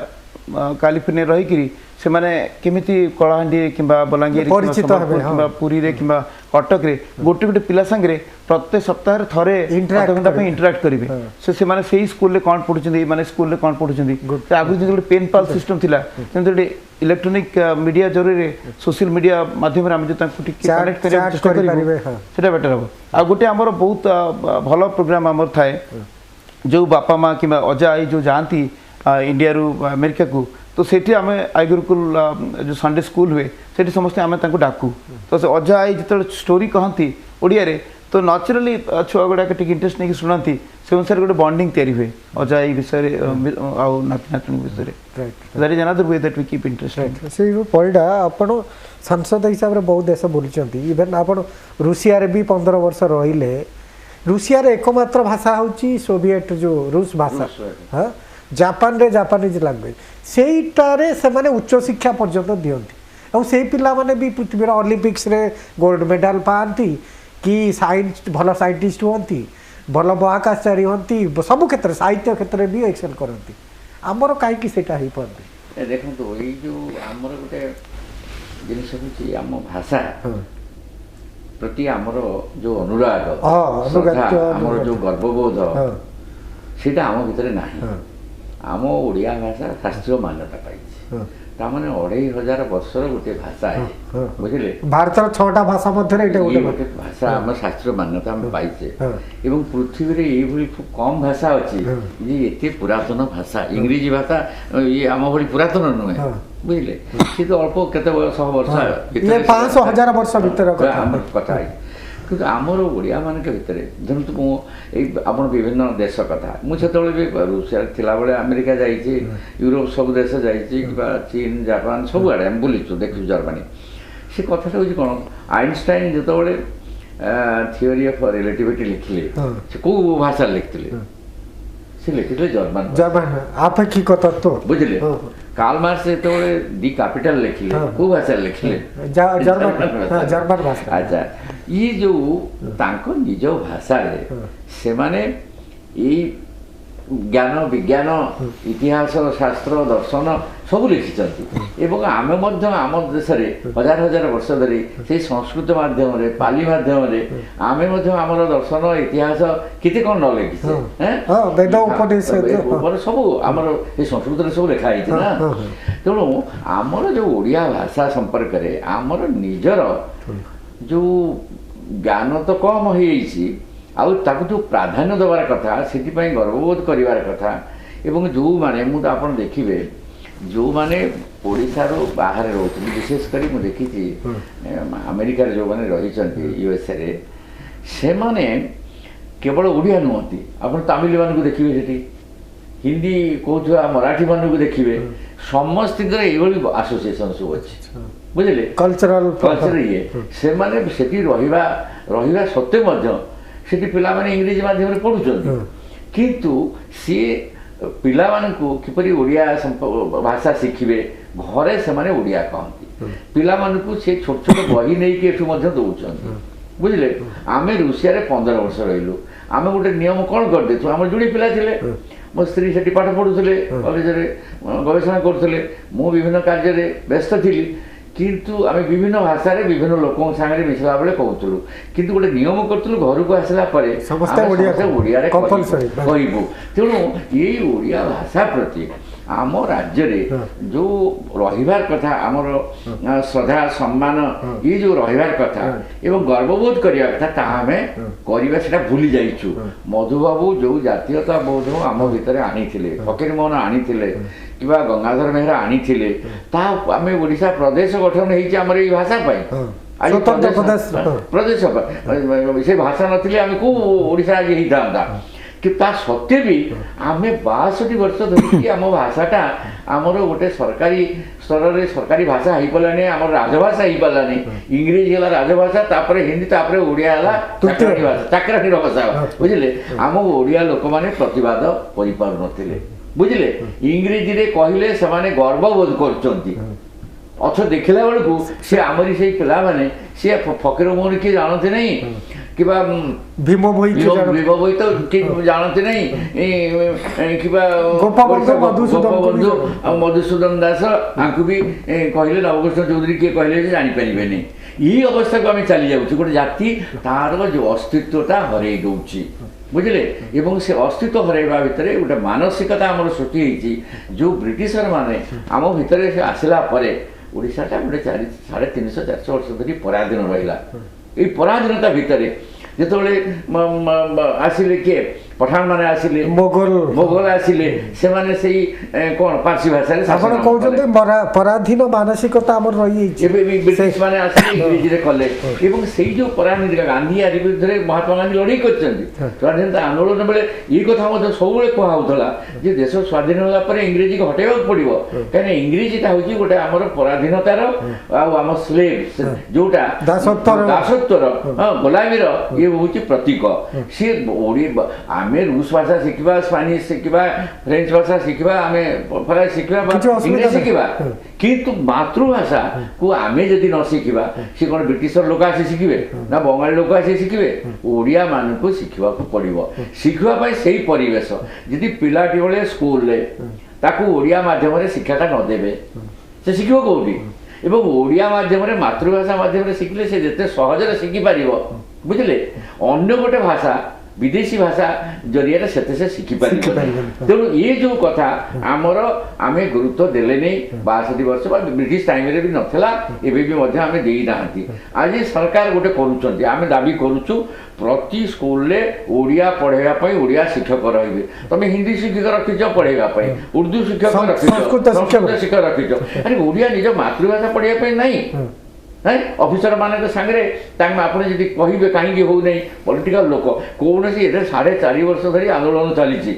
कैलिफोर्निया रही से माने केमिति कलाहांडी किंबा बलांगीर किंबा पुरी रे किंबा कटक रे गोटे गोटे पिला संगे प्रत्येक सप्ताह रे थरे आधा घंटा पे इंटरैक्ट करिवे से माने सेही स्कूल रे कोन पढुचंदी माने स्कूल रे कोन पढुचंदी से आगु जे गोटे पेन पाल सिस्टम थिला तेंते इलेक्ट्रॉनिक मीडिया जरिए सोशल मीडिया माध्यम रे हम जे तांको टिक कनेक्ट करिया चेष्टा करिवे सेटा बेटर हो आ गोटे हमर बहुत भलो प्रोग्राम हमर थाए जो बापा माँ कि अजा आई जो जाती इंडिया रु अमेरिका को तो सेठी आम आई गुरुकुल जो संडे स्कूल हुए सेठी समस्ते आम डाकू तो से अजा आई जो स्टोरी कहती ओडिया रे तो नेचुरली छुआ गुड़ाक टिक इंटरेस्ट नहीं शुणती से अनुसार गोटे बॉन्डिंग तैयारी हुए अजा आई विषय नाती नातुणी विषय that is another way that we keep interesting से पॉइंटा आपण सांसद हिसाब रे बहुत देश बुलचंती इवन आपण रूसिया रे भी 15 वर्ष रहिले रूसिया रे एकमात्र भाषा होची सोवियत जो रूस भाषा हाँ जापान रे जापानीज लैंग्वेज ସେଇଟାରେ ସେମାନେ ଉଚ୍ଚ ଶିକ୍ଷା ପର୍ଯ୍ୟନ୍ତ ଦିଅନ୍ତି ଆଉ ସେଇ ପିଲାମାନେ ବି ପୃଥିବୀର ଅଲିମ୍ପିକ୍ସରେ ଗୋଲ୍ଡ ମେଡାଲ ପାଆନ୍ତି କି ଭଲ ସାଇଣ୍ଟିଷ୍ଟ ହୁଅନ୍ତି ଭଲ ମହାକାଶଚାରୀ ହୁଅନ୍ତି ସବୁ କ୍ଷେତ୍ରରେ ସାହିତ୍ୟ କ୍ଷେତ୍ରରେ ବି ଏକ୍ସେଲ୍ କରନ୍ତି ଆମର କାହିଁକି ସେଇଟା ହେଇପାରୁନି ଦେଖନ୍ତୁ ଏଇ ଯେଉଁ ଆମର ଗୋଟେ ଜିନିଷ ହେଉଛି ଆମ ଭାଷା ପ୍ରତି ଆମର ଯେଉଁ ଅନୁରାଗ ଆମର ଯେଉଁ ଗର୍ବବୋଧ ସେଇଟା ଆମ ଭିତରେ ନାହିଁ ଆମ ଓଡ଼ିଆ ଭାଷା ଶାସ୍ତ୍ରୀୟ ମାନ୍ୟତା ପାଇଛି ତାମାନେ 2500 ବର୍ଷର ଗୋଟେ ଭାଷା ବୁଝିଲେ ଭାରତର 6ଟା ଭାଷା ମଧ୍ୟରେ ଏଇଟା ଗୋଟେ ଭାଷା ଆମ ଶାସ୍ତ୍ରୀୟ ମାନ୍ୟତା ଆମେ ପାଇଛେ ଏବଂ ପୃଥିବୀରେ ଏଇଭଳି ଖୁବ୍ କମ୍ ଭାଷା ଅଛି ଯେ ଏତେ ପୁରାତନ ଭାଷା ଇଂରେଜୀ ଭାଷା ଇଏ ଆମ ଭଳି ପୁରାତନ ନୁହେଁ ବୁଝିଲେ ସେ ତ ଅଳ୍ପ କେତେ ଶହ ବର୍ଷ 500,000 ବର୍ଷ ଭିତରେ ଆମର କଥା କିନ୍ତୁ ଆମର ଓଡ଼ିଆମାନଙ୍କ ଭିତରେ ଧରନ୍ତୁ ମୁଁ ଏଇ ଆପଣ ବିଭିନ୍ନ ଦେଶ କଥା ମୁଁ ସେତେବେଳେ ବି ରୁଷିଆରେ ଥିଲାବେଳେ ଆମେରିକା ଯାଇଛି ୟୁରୋପ ସବୁ ଦେଶ ଯାଇଛି କିମ୍ବା ଚୀନ ଜାପାନ ସବୁଆଡ଼େ ଆମେ ବୁଲିଛୁ ଦେଖିଛୁ ଜର୍ମାନୀ ସେ କଥାଟା ହେଉଛି କ'ଣ ଆଇନଷ୍ଟାଇନ ଯେତେବେଳେ ଥିଓରି ଅଫ୍ ରିଲେଟିଭିଟି ଲେଖିଲେ ସେ କେଉଁ ଭାଷାରେ ଲେଖିଥିଲେ ସେ ଲେଖିଥିଲେ ଜର୍ମାନ ଆପେକ୍ଷିକ ତତ୍ତ୍ୱ ବୁଝିଲେ କାର୍ଲ ମାର୍କ୍ସ ଯେତେବେଳେ ଦି କ୍ୟାପିଟାଲ ଲେଖିଲେ କେଉଁ ଭାଷାରେ ଲେଖିଲେ ଜର୍ମାନ ଭାଷା ଆଚ୍ଛା ଇଏ ଯେଉଁ ତାଙ୍କ ନିଜ ଭାଷାରେ ସେମାନେ ଏଇ ଜ୍ଞାନ ବିଜ୍ଞାନ ଇତିହାସ ଶାସ୍ତ୍ର ଦର୍ଶନ ସବୁ ଲେଖିଛନ୍ତି ଏବଂ ଆମେ ମଧ୍ୟ ଆମ ଦେଶରେ ହଜାର ହଜାର ବର୍ଷ ଧରି ସେଇ ସଂସ୍କୃତ ମାଧ୍ୟମରେ ପାଲି ମାଧ୍ୟମରେ ଆମେ ମଧ୍ୟ ଆମର ଦର୍ଶନ ଇତିହାସ କେତେ କ'ଣ ନ ଲେଖିଛେ ସବୁ ଆମର ଏଇ ସଂସ୍କୃତରେ ସବୁ ଲେଖା ହେଇଛି ନା ତେଣୁ ଆମର ଯେଉଁ ଓଡ଼ିଆ ଭାଷା ସମ୍ପର୍କରେ ଆମର ନିଜର ଯେଉଁ ଜ୍ଞାନ ତ କମ୍ ହେଇଯାଇଛି ଆଉ ତାକୁ ଯେଉଁ ପ୍ରାଧାନ୍ୟ ଦେବାର କଥା ସେଥିପାଇଁ ଗର୍ବବୋଧ କରିବାର କଥା ଏବଂ ଯେଉଁମାନେ ମୁଁ ତ ଆପଣ ଦେଖିବେ ଯେଉଁମାନେ ଓଡ଼ିଶାରୁ ବାହାରେ ରହୁଛନ୍ତି ବିଶେଷ କରି ମୁଁ ଦେଖିଛି ଆମେରିକାରେ ଯେଉଁମାନେ ରହିଛନ୍ତି ୟୁଏସ୍ଏରେ ସେମାନେ କେବଳ ଓଡ଼ିଆ ନୁହନ୍ତି ଆପଣ ତାମିଲମାନଙ୍କୁ ଦେଖିବେ ସେଠି ହିନ୍ଦୀ କହୁଥିବା ମରାଠୀମାନଙ୍କୁ ଦେଖିବେ ସମସ୍ତଙ୍କର ଏଇଭଳି ଆସୋସିଏସନ୍ ସବୁ ଅଛି ବୁଝିଲେ କଲଚରାଲ ଇଏ ସେମାନେ ସେଠି ରହିବା ସତ୍ତ୍ୱେ ମଧ୍ୟ ସେଠି ପିଲାମାନେ ଇଂରେଜୀ ମାଧ୍ୟମରେ ପଢ଼ୁଛନ୍ତି କିନ୍ତୁ ସିଏ ପିଲାମାନଙ୍କୁ କିପରି ଓଡ଼ିଆ ଭାଷା ଶିଖିବେ ଘରେ ସେମାନେ ଓଡ଼ିଆ କହନ୍ତି ପିଲାମାନଙ୍କୁ ସେ ଛୋଟ ଛୋଟ ବହି ନେଇକି ଏଠୁ ମଧ୍ୟ ଦେଉଛନ୍ତି ବୁଝିଲେ ଆମେ ରୁଷିଆରେ 15 ବର୍ଷ ରହିଲୁ ଆମେ ଗୋଟେ ନିୟମ କ'ଣ କରିଦେଇଛୁ ଆମର ଯୋଡ଼ି ପିଲା ଥିଲେ ମୋ ସ୍ତ୍ରୀ ସେଠି ପାଠ ପଢ଼ୁଥିଲେ କଲେଜରେ ଗବେଷଣା କରୁଥିଲେ ମୁଁ ବିଭିନ୍ନ କାର୍ଯ୍ୟରେ ବ୍ୟସ୍ତ ଥିଲି କିନ୍ତୁ ଆମେ ବିଭିନ୍ନ ଭାଷାରେ ବିଭିନ୍ନ ଲୋକଙ୍କ ସାଙ୍ଗରେ ମିଶିଲା ବେଳେ କହୁଥିଲୁ କିନ୍ତୁ ଗୋଟେ ନିୟମ କରୁଥିଲୁ ଘରକୁ ଆସିଲା ପରେ ସମସ୍ତେ ଓଡ଼ିଆରେ କହିବୁ ତେଣୁ ଏଇ ଓଡ଼ିଆ ଭାଷା ପ୍ରତି ଆମ ରାଜ୍ୟରେ ଯେଉଁ ରହିବାର କଥା ଆମର ଶ୍ରଦ୍ଧା ସମ୍ମାନ ଇଏ ଯେଉଁ ରହିବାର କଥା ଏବଂ ଗର୍ବବୋଧ କରିବା କଥା ତାହା ଆମେ କରିବା ସେଟା ଭୁଲି ଯାଇଛୁ ମଧୁବାବୁ ଯେଉଁ ଜାତୀୟତା ବୋଧ ଆମ ଭିତରେ ଆଣିଥିଲେ ଫକୀରମୋହନ ଆଣିଥିଲେ କିମ୍ବା ଗଙ୍ଗାଧର ମେହେର ଆଣିଥିଲେ ତାହା ଆମେ ଓଡ଼ିଶା ପ୍ରଦେଶ ଗଠନ ହେଇଛି ଆମର ଏଇ ଭାଷା ପାଇଁ ପ୍ରଦେଶ ସେ ଭାଷା ନଥିଲେ ଆମେ କେଉଁ ଓଡ଼ିଶା ଆଜି ହେଇଥାନ୍ତା କିନ୍ତୁ ତା ସତ୍ତ୍ୱେ ବି ଆମେ 62 ବର୍ଷ ଧରିକି ଆମ ଭାଷାଟା ଆମର ଗୋଟେ ସରକାରୀ ସ୍ତରରେ ସରକାରୀ ଭାଷା ହେଇପାରିଲାନି ଆମର ରାଜଭାଷା ହେଇପାରିଲାନି ଇଂରେଜୀ ହେଲା ରାଜଭାଷା ତାପରେ ହିନ୍ଦୀ ତାପରେ ଓଡ଼ିଆ ହେଲା ଚାକରାଣୀର ଭାଷା ବୁଝିଲେ ଆମ ଓଡ଼ିଆ ଲୋକମାନେ ପ୍ରତିବାଦ କରିପାରୁନଥିଲେ ବୁଝିଲେ ଇଂରେଜୀରେ କହିଲେ ସେମାନେ ଗର୍ବବୋଧ କରୁଛନ୍ତି ଅଥ ଦେଖିଲା ବେଳକୁ ସେ ଆମରି ସେଇ ପିଲାମାନେ ସିଏ ଫକୀରମୋହନ କିଏ ଜାଣନ୍ତି ନାହିଁ କିମ୍ବା ଭୀମ ଭୋଇ ତ ଜାଣନ୍ତି ନାହିଁ କିମ୍ବା ଗୋପବନ୍ଧୁ ଆଉ ମଧୁସୂଦନ ଦାସ ଆଙ୍କୁ ବି କହିଲେ ନବକୃଷ୍ଣ ଚୌଧୁରୀ କିଏ କହିଲେ ଯେ ଜାଣିପାରିବେନି ଏଇ ଅବସ୍ଥାକୁ ଆମେ ଚାଲି ଯାଉଛୁ ଗୋଟେ ଜାତି ତାର ଯେଉଁ ଅସ୍ତିତ୍ୱଟା ହରେଇ ଦେଉଛି ବୁଝିଲେ ଏବଂ ସେ ଅସ୍ତିତ୍ୱ ହରାଇବା ଭିତରେ ଗୋଟେ ମାନସିକତା ଆମର ସୃଷ୍ଟି ହେଇଛି ଯେଉଁ ବ୍ରିଟିଶର ମାନେ ଆମ ଭିତରେ ସେ ଆସିଲା ପରେ ଓଡ଼ିଶାଟା ଗୋଟେ 350-400 ବର୍ଷ ଧରି ପରାଧୀନ ରହିଲା এই ପରାଧୀନତା ଭିତରେ ଯେତେବେଳେ ଆସିଲେ କିଏ ପଠାଣ ମାନେ ଆସିଲେ ମୋଗଲ ଆସିଲେ ସେମାନେ ସେଇ କ'ଣ ପାର୍ସୀ ଭାଷାରେ ଆପଣ କହୁଛନ୍ତି ପରାଧୀନ ମାନସିକତା ଆମର ରହିଯାଇଛି ଏବେ ବ୍ରିଟିଶ ମାନେ ଆସିଲେ ଇଂରେଜୀରେ କଲେ ଏବଂ ସେଇ ଯେଉଁ ପରାଧୀନତା ଗାନ୍ଧୀ ଆରି ବିରୁଦ୍ଧରେ ମହାତ୍ମା ଗାନ୍ଧୀ ଲଢ଼େଇ କରିଛନ୍ତି ସ୍ୱାଧୀନତା ଆନ୍ଦୋଳନ ବେଳେ ଏଇ କଥା ମଧ୍ୟ ସବୁବେଳେ କୁହାହେଉଥିଲା ଯେ ଦେଶ ସ୍ୱାଧୀନ ହେଲା ପରେ ଇଂରେଜୀକୁ ହଟେଇବାକୁ ପଡ଼ିବ କାହିଁକିନା ଇଂରେଜୀଟା ହେଉଛି ଗୋଟେ ଆମର ପରାଧୀନତାର ଆଉ ଆମ ସ୍ଲେଭ୍ ଯେଉଁଟା ଦାସତ୍ୱର ଗୋଲାମୀର ଇଏ ହେଉଛି ପ୍ରତୀକ ସିଏ आमे रूस भाषा शिखा स्पानिश शिखा फ्रेंच भाषा शिखा आमे फ्रांस शिखा इंग्लिश शिखा किंतु मातृभाषा को आमे जदि न शिखा सी कौन ब्रिटिशर लोक आसी शिखे ना बंगाली लोक आसी शिखे ओडिया मान को शिखा पड़ो शिखापी से परिवेश जदि पिलाटी बेले स्कूल ताकू ओडिया माध्यम शिक्षाटा नदेवे से शिखो कौटी एवं ओडिया माध्यम मातृभाषा माध्यम शिखिले से जिते सहजरे शिखिपार बुझे अन्य गोटे भाषा विदेशी भाषा जरिया से शिखिपार तेणु ये जो कथा आमर आम गुरुत्व देले नहीं 62 वर्ष ब्रिटिश टाइम भी नाला एवं देना आज सरकार गोटे करुँच आम दाबी करुचु प्रति स्कूल ओडिया पढ़ाई ओडिया शिक्षक रही तुम हिंदी शिक्षक रखीच पढ़ाई उर्दू शिक्षक रखीच संस्कृत शिक्षक रखीच अरे ओडिया निज मातृभाषा पढ़ाई नहीं है ऑफिसर मान सांगे आप कहे कहीं हो नहीं पॉलिटिकल लोक कौन सी 4.5 वर्ष धरी आंदोलन चली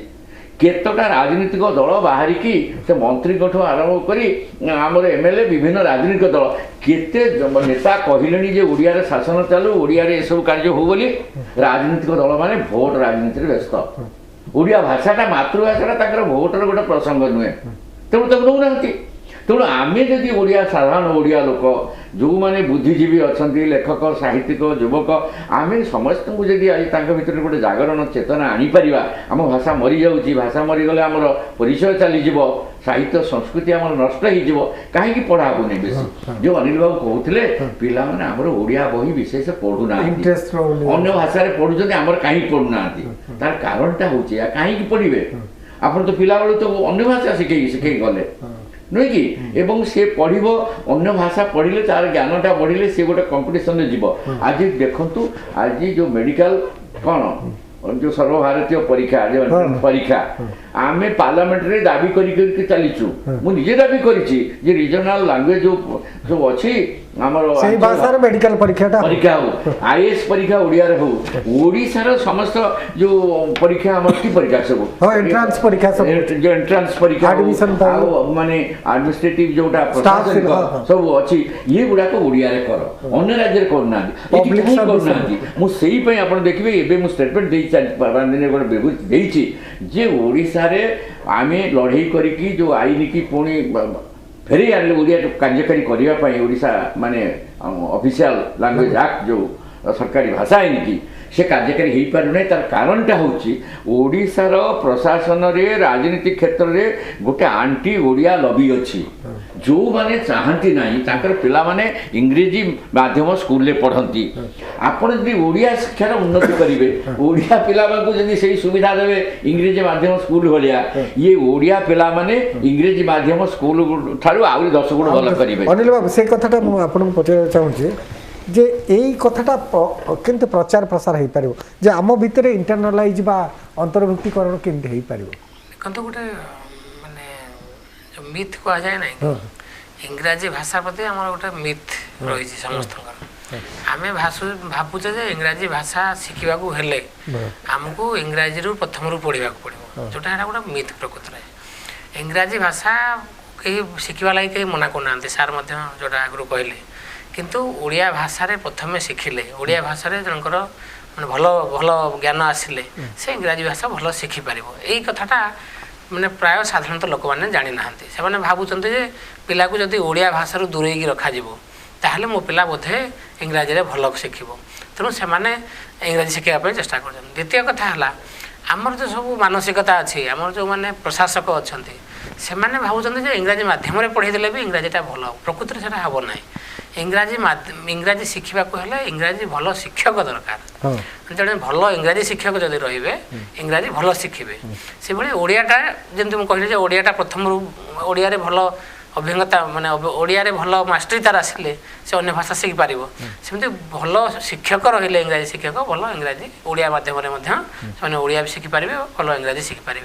केतटा राजनीतिक दल बाहर की से मंत्री आरंभ कर आमर एमएलए विभिन्न राजनीतिक दल केते नेता कहले ओडिया रे शासन चालू ओडिया रे सब कार्य हो बोली राजनीतिक दल माने भोट राजनीति व्यस्त ओडिया भाषाटा मातृभाषाटा भोटर गोटे प्रसंग नुहे तेणु तक नौना तेणु आम जदि ओडिया साधारण ओडिया लोक जो माने बुद्धिजीवी अच्छा लेखक साहित्यिक युवक आम समस्त को जदि आज भीतर गोटे जागरण चेतना आनीपर आम भाषा मरी जाऊँगी भाषा मरीगले आमर परिचय चलीज साहित्य संस्कृति आम नष्ट हो कहीं पढ़ाबू नहीं बेस जो अनिल बाबू कहते पिला माने आमर ओडिया बही विशेष पढ़ुना अन्य भाषा पढ़ुं आमर कहीं पढ़ुना तार कारणटा हूँ कहीं पढ़े आप तो पिला बेलू तो अन्य भाषा शिखे गले नुहे कि एवं से पढ़ो अन्य भाषा पढ़ले तार ज्ञानटा बढ़िले से गोटे कंपिटिशन जीव आज देखु आज जो मेडिकल कौन जो सर्वभारतीय परीक्षा जो परीक्षा आम पार्लियामेंट रे दाबी कर चलीचु मुझे दाबी करी रीजनाल लैंग्वेज जो अच्छी आमर सही भाषा मेडिकल परीक्षा हो आईएएस परीक्षा ओडिया रे हो ओडिसा समस्त जो परीक्षा आम की परीक्षा सब एंट्रांस परीक्षा सब जो एंट्रांस परीक्षा एडमिशन माने एडमिनिस्ट्रेटिव जोटा प्रशासनिक सब अच्छी ये गुड़ाक ओडिया रे कर अन्य राज्य रे करना पब्लिक करना मु सेही पई आपण देखिबे एबे मु स्टेटमेंट देई 4 दिन गोटे विवृत्ति देइछि जे ओडिसा रे आमे लड़ाई करिकी जो आईन की पुणी फेरी आने ओडिया कार्यकारी करने ओडिशा माने ऑफिशियल लैंग्वेज एक्ट जो सरकारी भाषा आईन की से कार्यकारी हो पारे तार कारणटा हूँ ओडिशार प्रशासन रे राजनीतिक क्षेत्र में गोटे आंटी ओडिया लबी अच्छी जो माने चाहती ना पिला माने इंग्रेजी माध्यम स्कूल रे पढ़ती आपड़ जब ओडिया शिक्षार उन्नति करेंगे ओडिया पिला जब से सुविधा देवे इंग्रेजी माध्यम स्कूल भाया ये ओडिया पिला माने इंग्रेजी माध्यम स्कूल ठारू आहरी 10 गुण भल करेंगे। अनिल बाबू से कथाटा आपको पचार चाहूँगी जे यही कथाटा केमती प्रचार प्रसार हो पार जे आम भितर इंटरनालाइज बा अंतर्भुक्तिकरण केमती हो पार देखो गोटे माने जो मिथ कह जाए ना इंग्राजी भाषा प्रति आम गोटे मिथ रही समस्त आम भावुचे जे इंग्राजी भाषा शिखा हेले आमको इंग्राजी रू प्रथम रू पढ़ा पड़ो जोटा गोटे मिथ प्रकृत इंग्राजी भाषा कहीं शिखा लगी कहीं मना करना सार जोटा आगु कहले किंतु ओडिया भाषा रे प्रथमे शिखिले ओडिया भाषा रे जनकर माने भल भल ज्ञान आसिले से इंग्राजी भाषा भल शिखि पारिबो एई कथाटा माने प्राय साधारणतः लोक माने जानि नाहंती से माने भाबुचंती जे पिला को जदी ओडिया भाषा रो दूरेई की रखा जिवो ताहले मो पिला बोधे इंग्राजी रे भल शिखिबो तेणु से माने इंग्राजी शिखिया पे चेष्टा करछन। द्वितीय कथा हला आमर जो सब मानसिकता अच्छी आमर जो माने प्रशासक अछंती से माने भाबुचंती जे इंग्राजी माध्यम रे पढ़ाई देले भी इंग्राजीटा भल प्रकृति सेटा हबो नै इंग्राजी शिखा इंग्राजी भल शिक्षक दरकार जड़े भल इंग्राजी शिक्षक जदि रे इंग्राजी भल शिखे से भाई ओडियाटा जमी कहली ओडियाटा प्रथम ओडिया रे भल अभिज्ञता माने ओडिया रे भल मास्टरी तार आसिले से अन्य भाषा शिखि पार सेमती भल शिक्षक रहिले इंग्राजी शिक्षक भल इंग्राजी ओडिया माध्यम से ओडिया भी शिखिपारे भल इंग्राजी शिखिपारे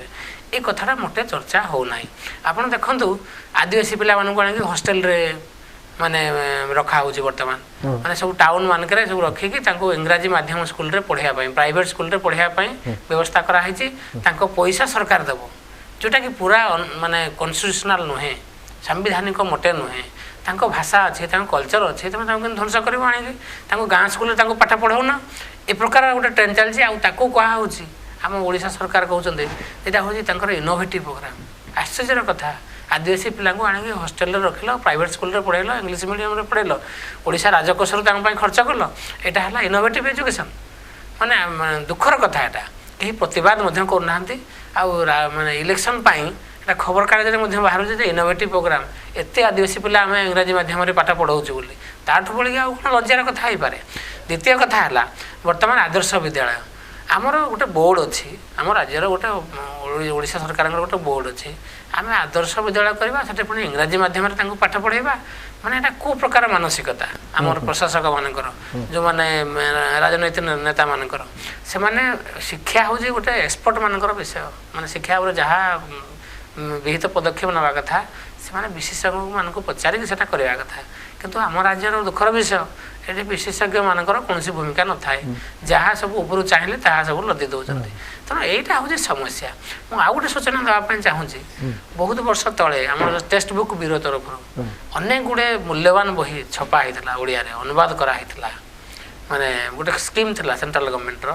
ये कथाटा मोटे चर्चा होना आप देखु आदिवासी पिला आनिक हॉस्टेल रे माने रखा हो बर्तमान माने सब टाउन मानक सब रखिकी इंग्राजी माध्यम स्कूल रे पढ़ाई प्राइवेट स्कूल रे पढ़ाई व्यवस्था कराई पैसा सरकार देव जोटा कि पूरा माने कन्स्टिट्यूशनल नुहे संविधानिक मोटे नुहे भाषा अच्छे कल्चर अच्छे तुम ध्वंस कर गाँ स्कूल पाठ पढ़ाऊना ए प्रकार गोटे ट्रेंड चलती कहुच्छी आम ओडिशा सरकार कहते यहाँ हूँ इनोवेटिव प्रोग्राम आश्चर्यर कथा आदिवासी पिला आणिक हस्टेल रखिल प्राइवेट स्कूल पढ़ेल इंग्लीश मीडियम पढ़ेल ओडिशा राजकोषर खर्च कल यहाँ है इनोवेटिव एजुकेशन माने दुखर कथा यहाँ कहीं प्रतिवाद करना माने इलेक्शन एटा खबर कागज में बाहर इनोवेटिव प्रोग्राम एत आदिवासी पिला आम इंग्राजी माध्यम पाठ पढ़ाऊँ बोली ताठू बड़ी लज्जार कथा हो पारे। द्वितीय कथा है बर्तमान आदर्श विद्यालय आमर गोटे बोर्ड अच्छी आम राज्यर गोटे ओडिशा सरकार गोटे बोर्ड अच्छी आम आदर्श विद्यालय करवा से पुणी इंग्राजी माध्यम पाठ पढ़ेबा माने एटा को प्रकार मानसिकता आमर प्रशासक मानकर जो माने राजनैतिक नेता मानकर से माने शिक्षा हूँ गोटे एक्सपर्ट मानकर विषय माने शिक्षा जहाँ विहित पदक्षेप नवा कथा से विशेषज्ञ मान पचारिक से करवा कथा किंतु आम राज्यर दुखर विषय ये विशेषज्ञ मानकर कौन भूमिका न थाए जहाँ सब ऊपर चाहिए ताहा सब लदी दौरान तेणु यहाँ हूँ समस्या मुझे आउ गोटे सूचना देवाई चाहूँगी बहुत वर्ष तले आम टेक्स्ट बुक ब्यूरो तरफ अनेक गुड़े मूल्यवान बही छपा होता ओडिया अनुवाद कराई माने गोटे स्कीम था सेंट्रल गवर्नमेंटर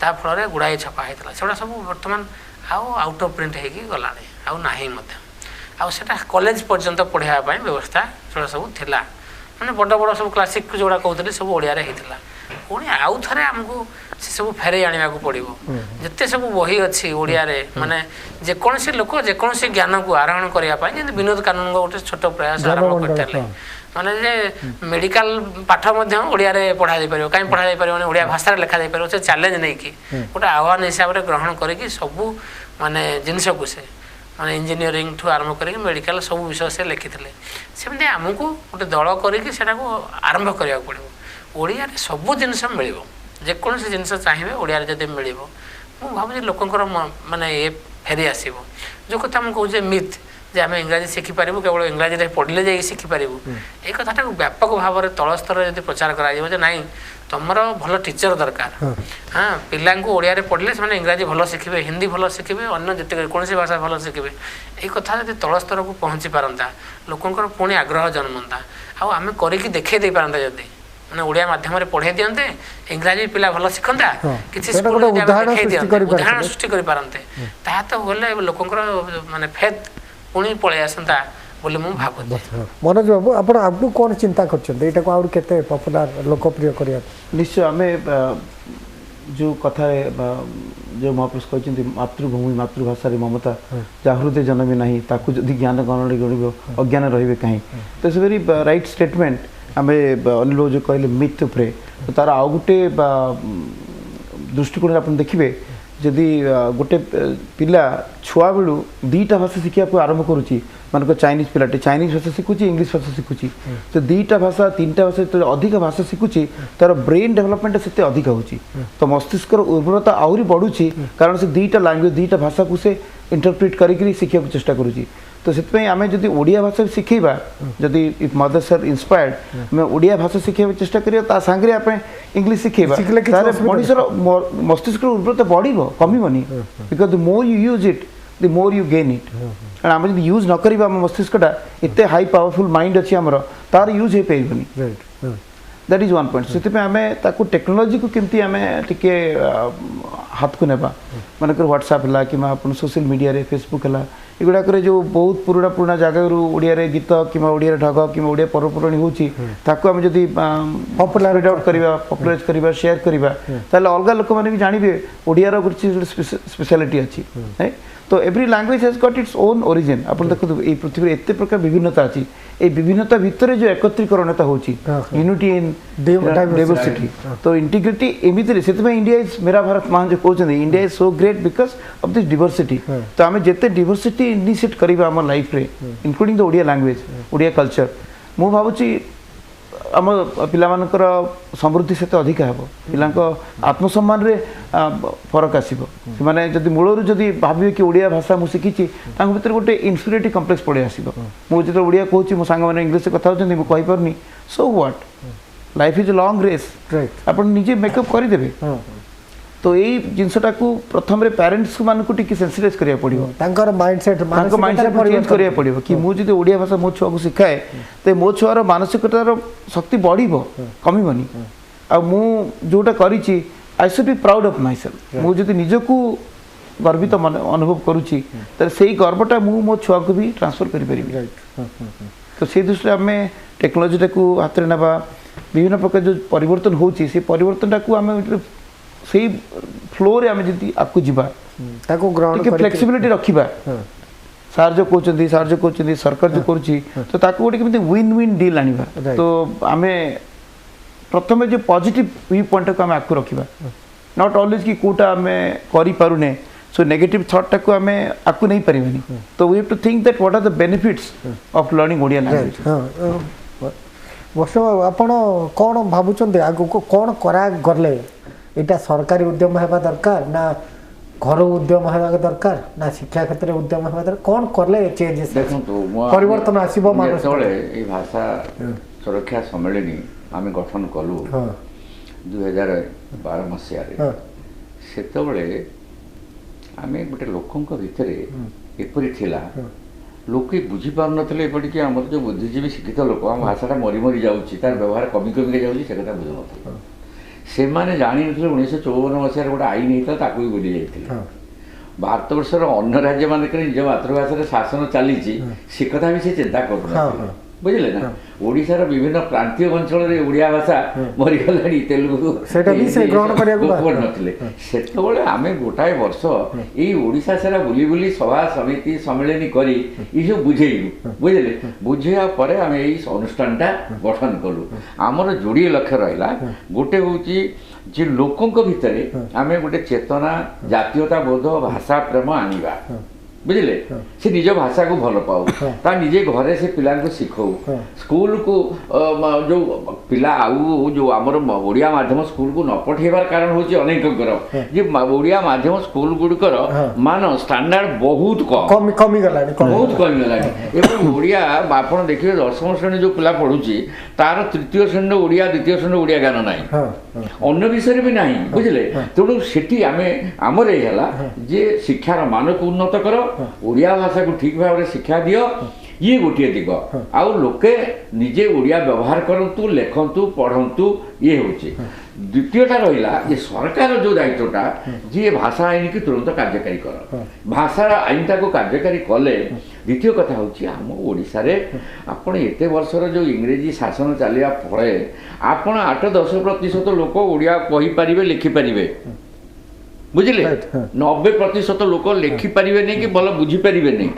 ता फल गुड़ाए छपा होता से सब बर्तमान आउट ऑफ प्रिंट होगी गला आउ ना कॉलेज पर्यंत पढ़ाई व्यवस्था से सब थिला माने बड़ बड़ सब क्लासिक जोड़ा कहते सब ओडिया होता पुणी आउ थे आमको से सब फेरे आने को पड़ो जिते सब बही अच्छी ओडिया माने जेकोसी लोक जेकोसी ज्ञान को आरोहण करने जमी विनोद कानून गोटे छोट प्रयास आरंभ करते माने जे मेडिकल पाठ ओडिया पढ़ा पार कहीं पढ़ा पार ओडिया भाषा लिखा पार से चैलेंज नहीं कि गोटे आह्वान हिसाब से ग्रहण करके सबू माने जिनस को से माने इंजीनियरिंग ठू आरंभ करके मेडिकल सब विषय से लिखिले सेमती आमको गोटे दल करके आरंभ करने पड़ो ओडिया सबू जिनस मिल जेकोसी जिनस चाहिए ओडिया जब मिल भावी लोकंर माने ये फेरी आसो जो कथा मुझे कहूँ मिथ जे आम इंग्राजी शिखिपारू केवल इंग्राजी पढ़ले जा शिखिपारू ये कथाटा व्यापक भाव में तल स्तर में प्रचार कर नाई तुम भल टीचर दरकार हाँ पिला ओडिया पढ़ले से इंग्राजी भल शिखे हिंदी भल शिखे अन्य जिते कौन भाषा भल शिखे ये कथा जब तल स्तर को पहुँची पारता लोकंर पुणी आग्रह जन्मता आम करके देखे दे पारता जदि मैंने ओडिया माध्यम पढ़े दिंते इंग्राजी पिला भल शिखता किसी उदाहरण सृष्टि कर पारते ता तो गले लोकंर माने फेथ पुणी पलि आसता बोले मुझे भावुँ मनोज बाबू आप आगू कौन चिंता करते पपुलर लोकप्रिय करने निश्चय आम जो कथा जो महापुरुष कहते मातृभूमि मातृभाषा ममता जहाँ हृदय जन्मी ना ताकू जदि ज्ञान गण गण अज्ञान रे कहीं तो इट्स वेरी राइट स्टेटमेंट आम अनिल बाबू जो कहले मिथ उपरे तो तार आउ गोटे दृष्टिकोण आप देखिए जदि गोटे पिला छुआ बेलू दीटा भाषा शिखा आरंभ करुच्ची मान चाइनीज पिलाटे चाइनीज भाषा शिखुची इंग्लिश भाषा शिखुची तो दीटा भाषा तीनटा भाषा जो अधिक भाषा शिखुची तार ब्रेन डेवलपमेंट से अधिक होची तो मस्तिष्क उर्वरता आहरी बढ़ुची कारण से दीटा लैंग्वेज दीटा भाषा को से इंटरप्रिट करी शिखा चेष्टा करुच्ची तो से आम जब ओडिया भाषा शिखेबा जदि इफ मदर्स आर इंस्पायर्ड आम ओडिया भाषा शिखेबा चेष्टा करिया सांगे आप इंग्लिश शिखेबा मनुष्यर मस्तिष्क उर्वरता बढ़ कमिबनी because the more you use it the more you gain it कारण आम जब यूज न करिबा मस्तिष्कटा एते हाई पावरफुल माइंड अच्छी आमर तार यूज हो पारबनी दैट इज वन पॉइंट से आम ताकू टेक्नोलोजी को केमती आम टिके हाथ को नेबा मानकर व्हाट्सएप है कि सोशल मीडिया रे फेसबुक है एगुड़ाक जो बहुत पुराना पुराना जगह ओडिया गीत कि ओडिया ढग कि ओडिया पर्वपर्वाणी होम जदि पपुलर पपुलराइज करवा शेयर करवा अलग लोक मैंने भी जानवे ओडियार गोटे स्पेशलिटी अच्छी है तो every language has got its own origin आप देखो ये पृथ्वी एत प्रकार विभिन्नता अच्छी ये विभिन्नता भितर जो एकत्रीकरणता होची यूनिटी इन डाइवर्सिटी तो इंटीग्रिटी एमती से इंडिया इज मेरा भारत महान जो कहते India is so great because of this diversity तो आम जिते डिवर्सिटी इनिशिएट करवा आम लाइफ रे including the Odia language Odia culture मु भावुची आम पिलामानकर समृद्धि से अधिक हे पिला आत्मसम्मान रे फरक आसो से जदि मूलर जदि भावे कि ओडिया भाषा मुझे शिखी भर गोटे इन्फीरियरिटी कम्प्लेक्स पड़े आसो मुझे जो ओडिया कहूँ मो सांग मैंने इंग्लिश कथा होती मुझे पार्नी so what life is long race आप निजे मेकअप करदे तो यही जिनसटा को प्रथम रे पेरेंट्स मानक टिके सेंसिटाइज करिया पड़िबो तांकर माइंडसेट चेंज करिया पड़िबो कि मु जदि ओडिया भाषा मो छुआ को सिखाए ते मो छुआर मानसिकतार शक्ति बढ़िबो कमिबनी आ मु जोटा करिछि I should be proud of myself मु जदि निजको गर्वित अनुभव करुच्ची तो से गर्वटा मु मो छुआ को भी ट्रांसफर करें तो से दृष्टि आम टेक्नोलोजीटा को हाथ में ना विभिन्न प्रकार जो परिवर्तन होची से परिवर्तनटा को आम से फ्लो रे आम जदि आपको जीवा ताको ग्रहण टिके फ्लेक्सिबिलिटी रखिबा सार जो कहते सरकार जो करुच्ची तो ताको गोटे केमती विन विन डील आनिबा तो आमे प्रथम जो पॉजिटिव व्यू पॉइंट को आम आगे रखा नॉट ऑलवेज कि कोटा आम करें सो नेगेटिव थॉट को आम आगे नहीं पारिबानी तो we have to think that what are the benefits of learning Odia language वर्ष आपण कौन भावुं आगु को कौन करा गले यहाँ सरकारी उद्यम होगा दरकार ना घर उद्यम होगा दरकार ना शिक्षा क्षेत्र में उद्यम होगा दरकार कौन करले चेंजेस परिवर्तन आसीबो मानस ये भाषा सुरक्षा सम्मेलन आम गठन कलु 2012 मसीह से आम गोटे लोकों भितर एपरी थिला लोक बुझी पार नथिले एपटिक आम जो बुद्धिजीवी शिक्षित लोक आम भाषाटा मरी मरी जाऊँगी तार व्यवहार कमी कमी जाऊँगी से कथा बुझु न से मैंने जानी नथिले 1954 मसीह गोटे आईन होता भी भूली जाते भारत वर्षर अन्य राज्य मानक निज मातृभाषा शासन चली से कथा भी से चिंता कर बुझे ना ओडिशार विभिन्न प्रांतीय अंचल ओडिया भाषा मरीगला तेलुगु नथिले आम गोटाए वर्ष ये ओडिशा सारा बुली बुली सभा समिति सम्मेलन करी ये सब बुझेलु बुझे बुझेया परे आम यही अनुष्ठानटा गठन कलु आमर जोड़े लक्ष्य रहा गोटे हूँ जे लोकों भितर आम गोटे चेतना जातीयता बोध भाषा प्रेम आनिबा बुझे से निज भाषा को भल पाऊ ता निजे घरे से पिला को शिखौ स्कूल को जो पिला आउ जो आमर ओडिया माध्यम स्कूल को न पठेबार कारण होची अनेक जे ओडिया माध्यम स्कूल गुडकर मान स्टैंडर्ड बहुत कम कमी गलानी बहुत कमी गलानी एवं ओडिया आपण देखिए 10वीं श्रेणी जो पिला पढुची तार तृतीय श्रेणी ओडिया द्वितीय श्रेणी ओडिया ज्ञान नाही अन्य विषय भी नाही बुझले तेणु सेठी आमे आमर ए हला जे शिक्षार मान को उन्नत करो ओडिया भाषा को ठीक भाव में शिक्षा दियो ये गोटे दिग आउ लोके निजे ओडिया व्यवहार करंतु लेखंतु पढ़ंतु ये होचे द्वितीयटा रहिला ये सरकार जो दायित्वटा जे भाषा आईन की तुरंत कार्यकारी कर भाषा आईनटा को कार्यकारी कले द्वितीय कथा होची आम ओडिशा रे आपण एते वर्षर जो इंग्रेजी शासन चलिया पड़े आपण 8-10% लोक ओडिया कहि परिबे लिखि परिबे बुझिले 90% लोक लिखि परिबे नहीं कि भल बुझी परिबे नहीं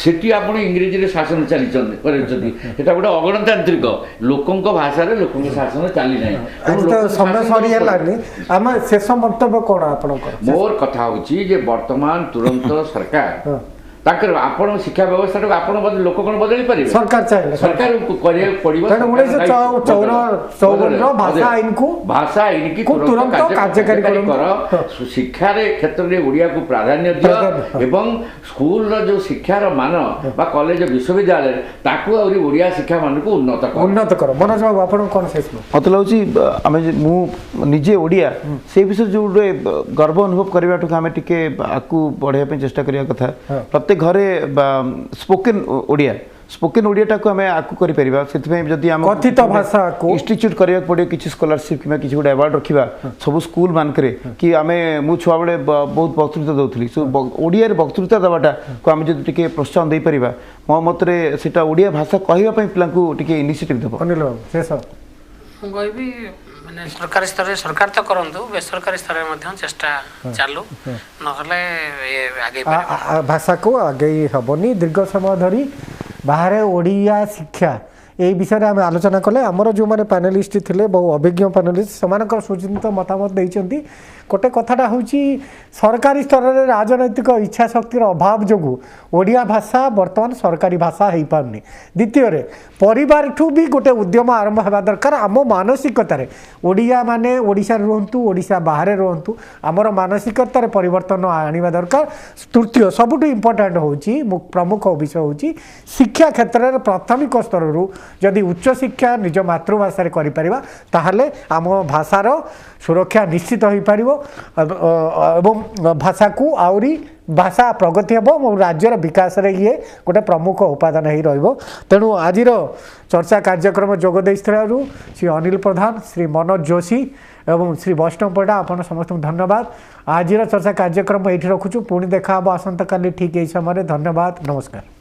सेठी आपण इंग्रेजी रे शासन चली करछथि एटा गोटे अगणतांत्रिक लोकों भाषा रे लोकों शासन चली नाही आज तो समय सरी हलानी हम शेष मंतव्य कोन आपण मोर कथा होची जे वर्तमान तुरंत सरकार ताकर आपण शिक्षा व्यवस्था को आपण बदल लोक कोन बदली परिबे सरकार चाहिए सरकार को करिया पड़िबो 1954 रो भाषा आईन की तुरंत कार्यकारी कर शिक्षा रे क्षेत्र रे ओडिया को प्राधान्य दियो एवं स्कूल रो जो शिक्षा रो मान बा कॉलेज विश्वविद्यालय ताकू और ओडिया शिक्षा मान को उन्नत करो मनोज बाबू आपण कोन शेष मत लाउची आमे मु निजे ओडिया से विषय जो गर्व अनुभव करबा तो आमे टिके आकू बढ़िया पे चेष्टा करिया कथा प्रत्येक घरे स्पोकन ओडिया को आमे आकू करि परिबा सेति जदि हम कथित भाषा को इंस्टीट्यूट करिया पड़े किछि स्कॉलरशिप किबा किछि गुड अवार्ड रखिबा सब स्कूल मान करे कि आमे मु छुआ बळे बहुत वक्तृता दउथली सो ओडिया रे वक्तृता दबाटा को आमे जदि टिके प्रोत्साहन देई परिबा मो मतरे सेटा ओडिया भाषा कहिबा पई पिला को टिके इनिशिएटिव देबो अनिल बाबू शेष कहबी माने सरकारी स्तर रे सरकार तो करंतु बेसरकारी स्तर रे चेष्टा चालू नहले आगे भाषा को आगे हेनी दीर्घ समय धरी बाहर ओडिया शिक्षा यही विषय में आम आलोचना कले आमर जो मैंने पैनलिस्ट थे बहु अभिज्ञ पैनलिस्ट से सुचिंत मतामत देते गोटे कथाटा हूँ सरकारी स्तर में राजनैतिक इच्छा शक्तिर अभाव जो ओडिया भाषा बर्तमान सरकारी भाषा हो पारनी द्वितीय परिवार ठू भी गोटे उद्यम आरंभ होगा दरकार आम मानसिकतार ओडिया माने ओडिशा रुहतु ओडिशा बाहर रुहतु आमर मानसिकतार परिवर्तन आनिबा दरकार तृतीय सबुठ इम्पोर्टाट हूँ प्रमुख विषय हूँ शिक्षा क्षेत्र में प्राथमिक स्तर जदि उच्च शिक्षा निज मातृभाषा करिपरिबा ताहले आम भाषार सुरक्षा निश्चित हो पार एवं भाषा को आउरी भाषा प्रगति हे और राज्यर विकास रे ये गोटे प्रमुख उपादान ही रहिबो तेणु आज चर्चा कार्यक्रम जोगदे श्री अनिल प्रधान श्री मनोज जोशी एवं श्री वैष्णव परिडा आपण समस्त धन्यवाद। आज चर्चा कार्यक्रम ये रखुचु पुणी देखा आसंता काली ठीक यही समय। धन्यवाद, नमस्कार।